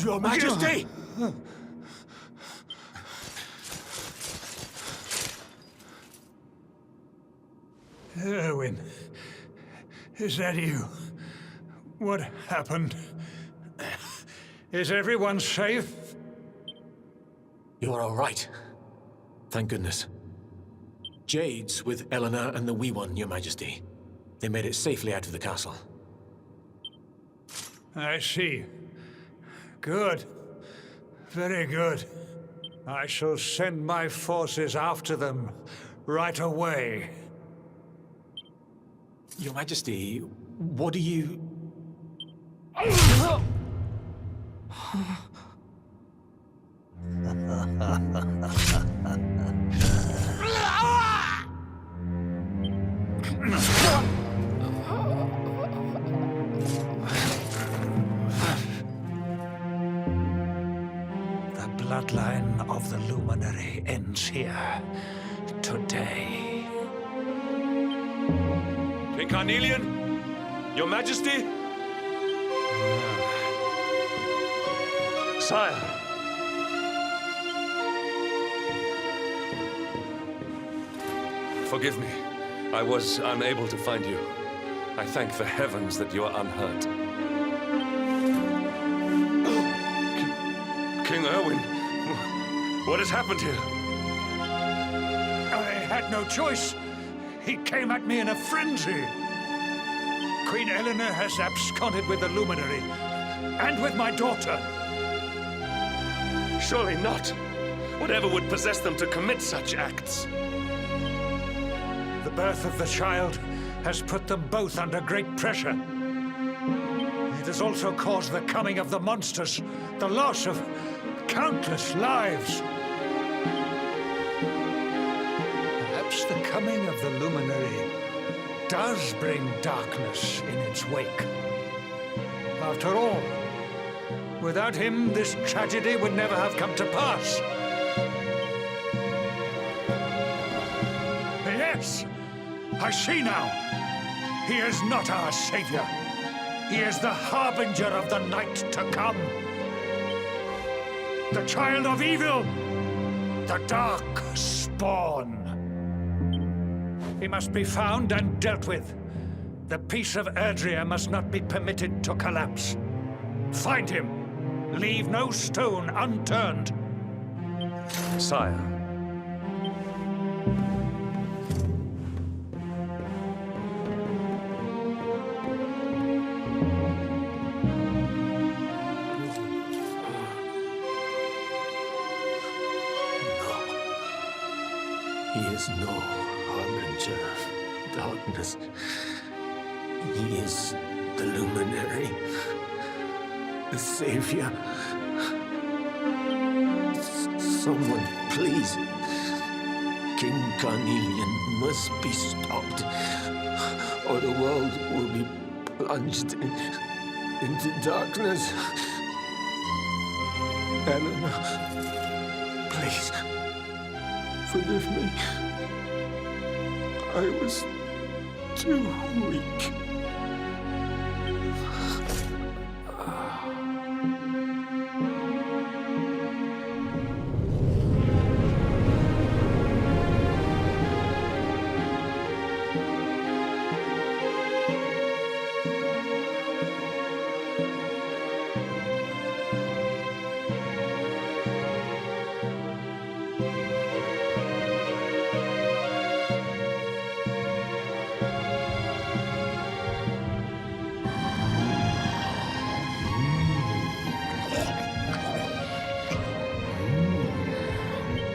[SPEAKER 3] Your Majesty!
[SPEAKER 12] Erwin, is that you? What happened? Is everyone safe?
[SPEAKER 3] You're all right. Thank goodness. Jade's with Eleanor and the wee one, Your Majesty. They made it safely out of the castle.
[SPEAKER 12] I see. Good. Very good. I shall send my forces after them right away.
[SPEAKER 3] Your Majesty, what do you...
[SPEAKER 12] The bloodline of the Luminary ends here today.
[SPEAKER 2] King Carnelian? Your Majesty?
[SPEAKER 12] Sire.
[SPEAKER 2] Forgive me. I was unable to find you. I thank the heavens that you are unhurt. King Erwin, what has happened here?
[SPEAKER 12] I had no choice. He came at me in a frenzy. Queen Eleanor has absconded with the Luminary, and with my daughter.
[SPEAKER 2] Surely not. Whatever would possess them to commit such acts?
[SPEAKER 12] The birth of the child has put them both under great pressure. It has also caused the coming of the monsters, the loss of countless lives. Perhaps the coming of the Luminary does bring darkness in its wake. After all, without him, this tragedy would never have come to pass. Yes, I see now. He is not our savior. He is the harbinger of the night to come. The child of evil, the dark spawn. He must be found and dealt with. The peace of Erdrea must not be permitted to collapse. Find him. Leave no stone unturned.
[SPEAKER 2] Sire.
[SPEAKER 3] He is no harbinger of darkness. He is the Luminary, the Savior. Someone, please. King Carnelian must be stopped, or the world will be plunged into darkness. Eleanor, please, forgive me. I was too weak.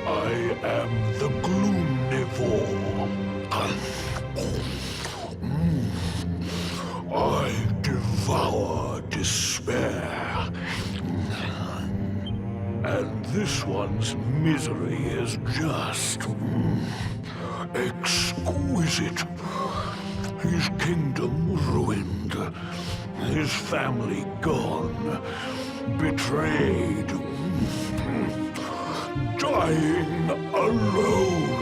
[SPEAKER 4] I am the Gloomnivore. I devour despair. And this one's misery is just exquisite. His kingdom ruined, his family gone, betrayed, dying alone.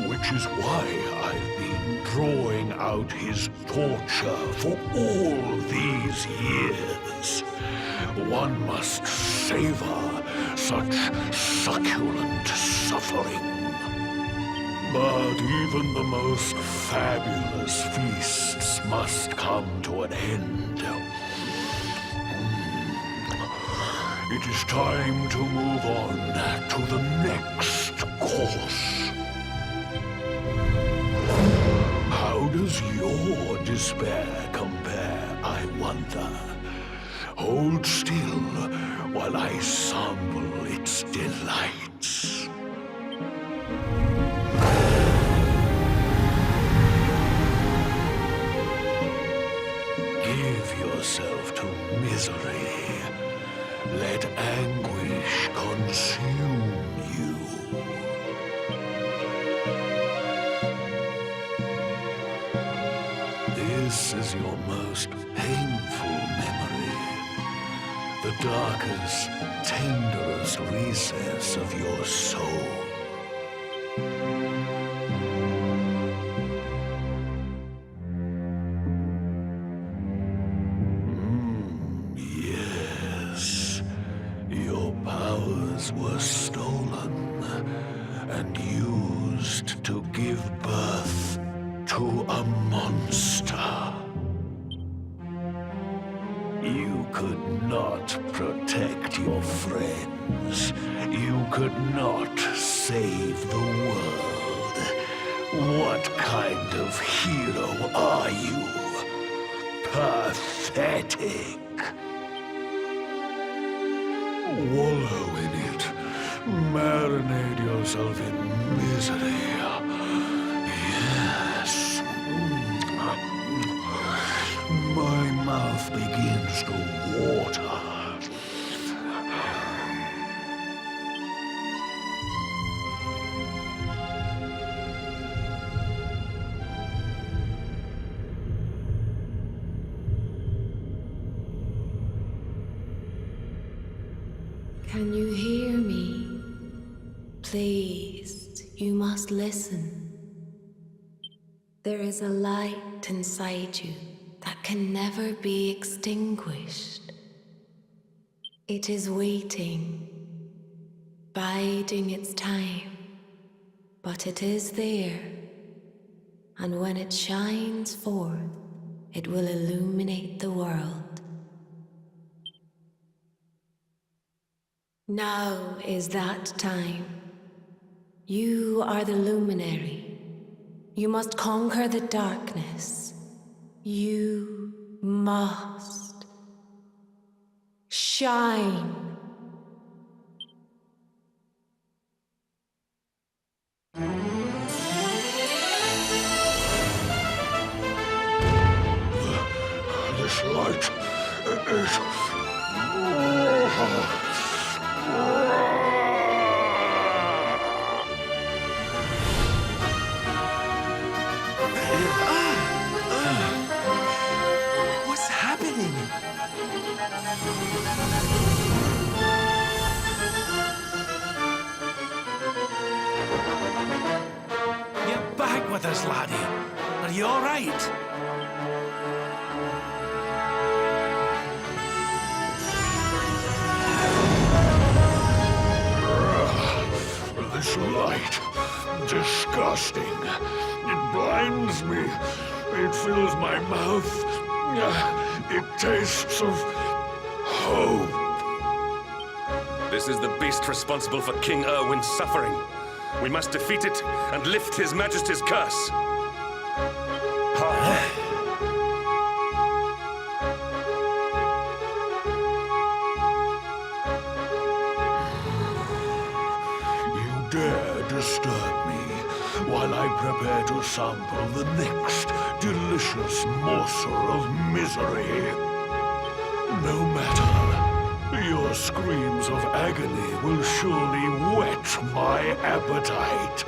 [SPEAKER 4] Which is why I've been drawing out his torture for all these years. One must savor such succulent suffering. But even the most fabulous feasts must come to an end. It is time to move on to the next course. How does your despair compare, I wonder? Hold still while I sample its delights. Give yourself to misery. Let anguish consume you. This is your most painful memory. The darkest, tenderest recess of your soul. Yes. Your powers were stolen and used to give birth to a monster. You could not protect your friends. You could not save the world. What kind of hero are you? Pathetic. Wallow in it. Marinate yourself in misery. Yes. My mouth begins to water.
[SPEAKER 7] Can you hear me? Please, you must listen. There is a light inside you that can never be extinguished. It is waiting, biding its time, but it is there. And when it shines forth, it will illuminate the world. Now is that time. You are the luminary. You must conquer the darkness. You must shine.
[SPEAKER 4] This light is
[SPEAKER 3] What's happening?
[SPEAKER 1] You're back with us, laddie. Are you all right?
[SPEAKER 12] This light. Disgusting. It blinds me. It fills my mouth. It tastes of hope.
[SPEAKER 2] This is the beast responsible for King Erwin's suffering. We must defeat it and lift His Majesty's curse.
[SPEAKER 12] You dare disturb me while I prepare to sample the next delicious morsel of misery. No matter, your screams of agony will surely whet my appetite.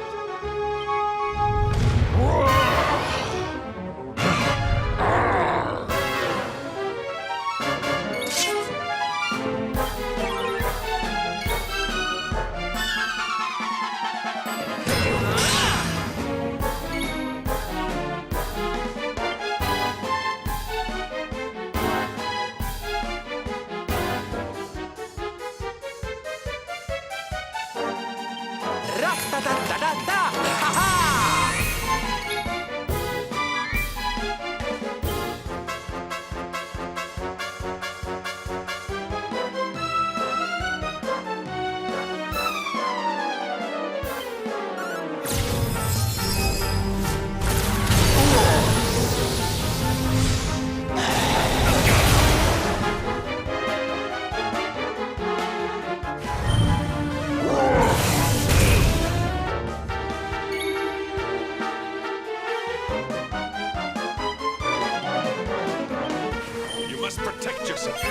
[SPEAKER 2] You must protect yourself.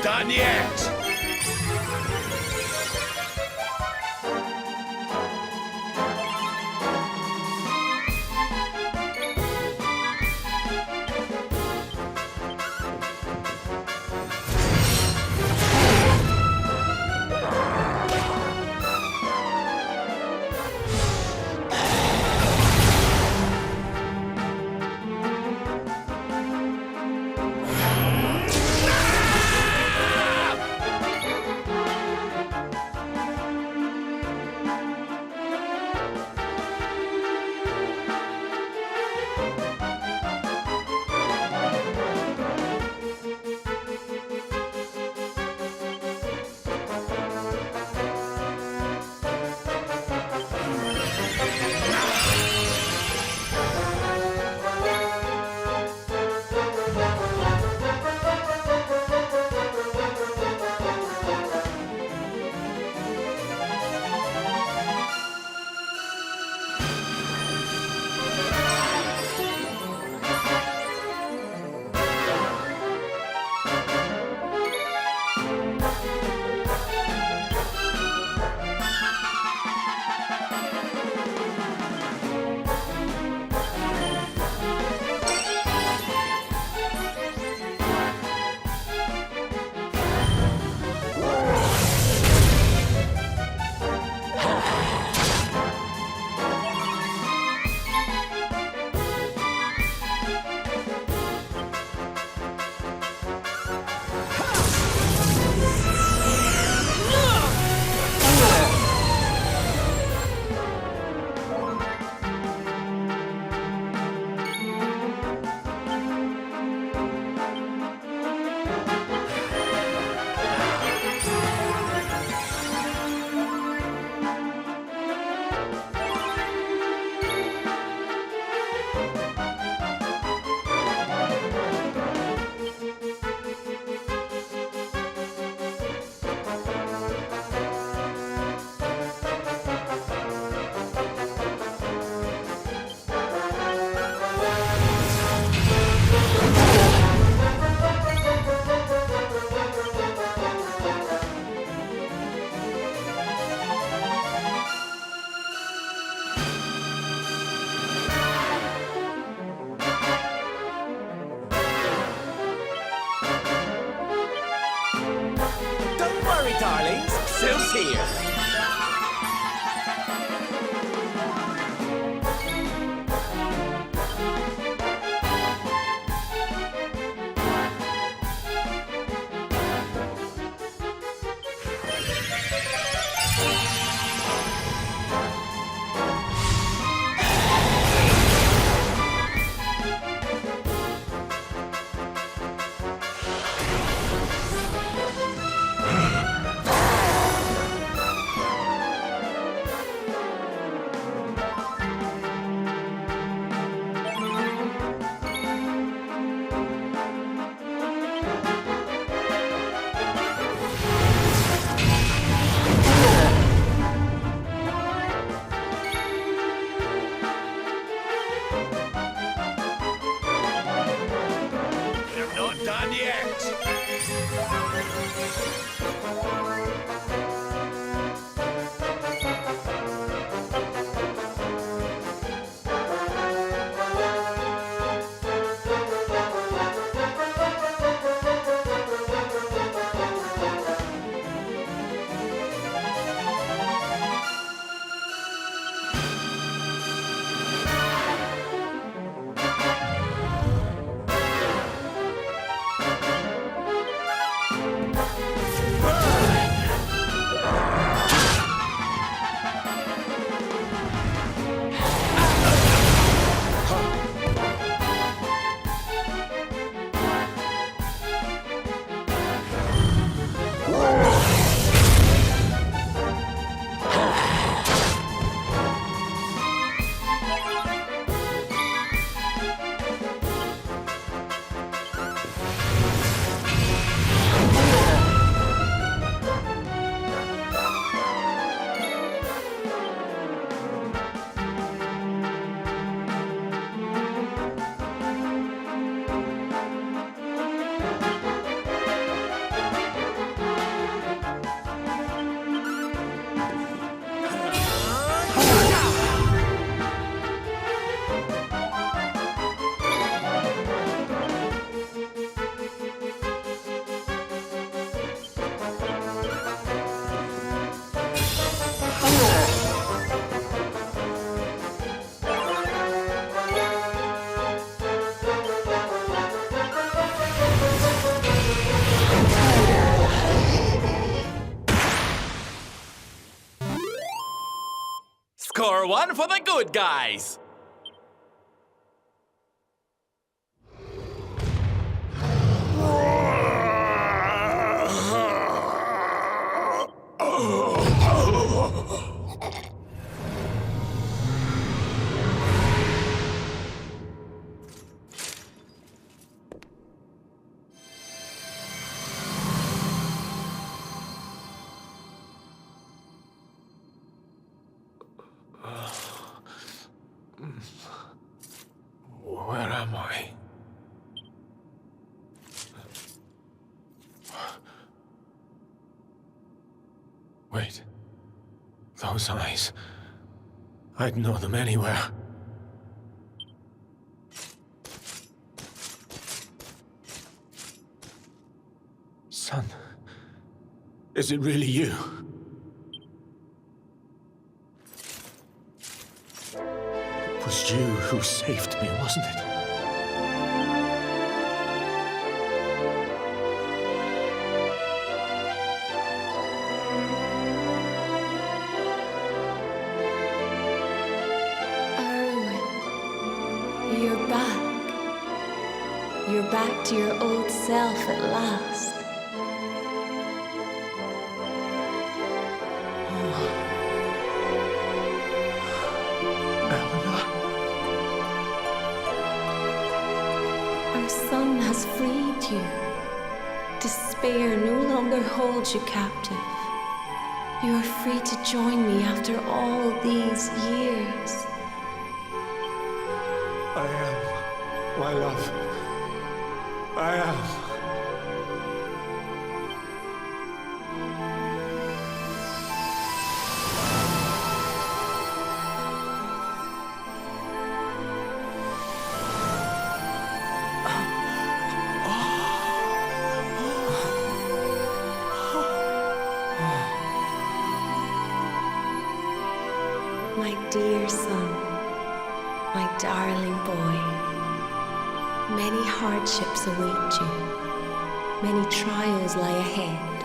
[SPEAKER 1] done yet!
[SPEAKER 3] Don't worry, darlings. Sil's here.
[SPEAKER 1] Done yet!
[SPEAKER 14] Another one for the good guys!
[SPEAKER 3] Where am I? Wait. Those eyes. I'd know them anywhere. Son. Is it really you? It was you who saved me, wasn't it?
[SPEAKER 8] You're back. You're back to your old self at last. Our son has freed you. Despair no longer holds you captive. You are free to join me after all these years.
[SPEAKER 3] I am, my love. I am.
[SPEAKER 8] My dear son, my darling boy, many hardships await you, many trials lie ahead,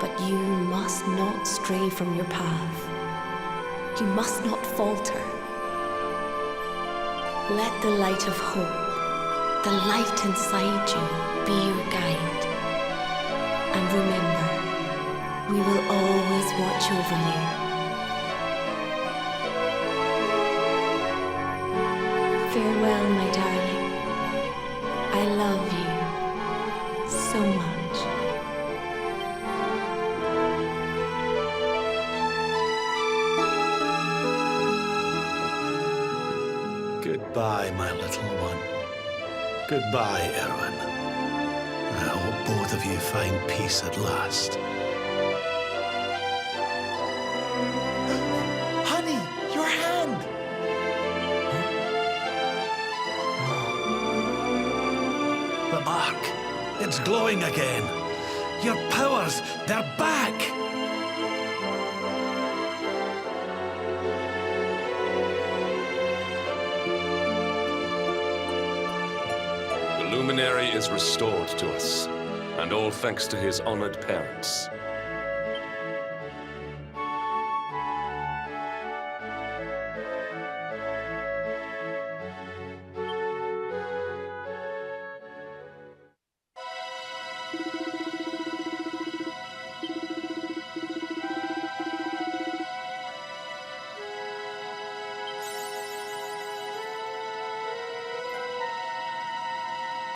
[SPEAKER 8] but you must not stray from your path. You must not falter. Let the light of hope, the light inside you, be your guide. And remember, we will always watch over you. Farewell, my darling. I love you so much.
[SPEAKER 1] Goodbye, my little one. Goodbye, Erwin. I hope both of you find peace at last.
[SPEAKER 10] Honey, your hand!
[SPEAKER 1] The mark. It's glowing again. Your powers, they're back!
[SPEAKER 2] The luminary is restored to us, and all thanks to his honored parents.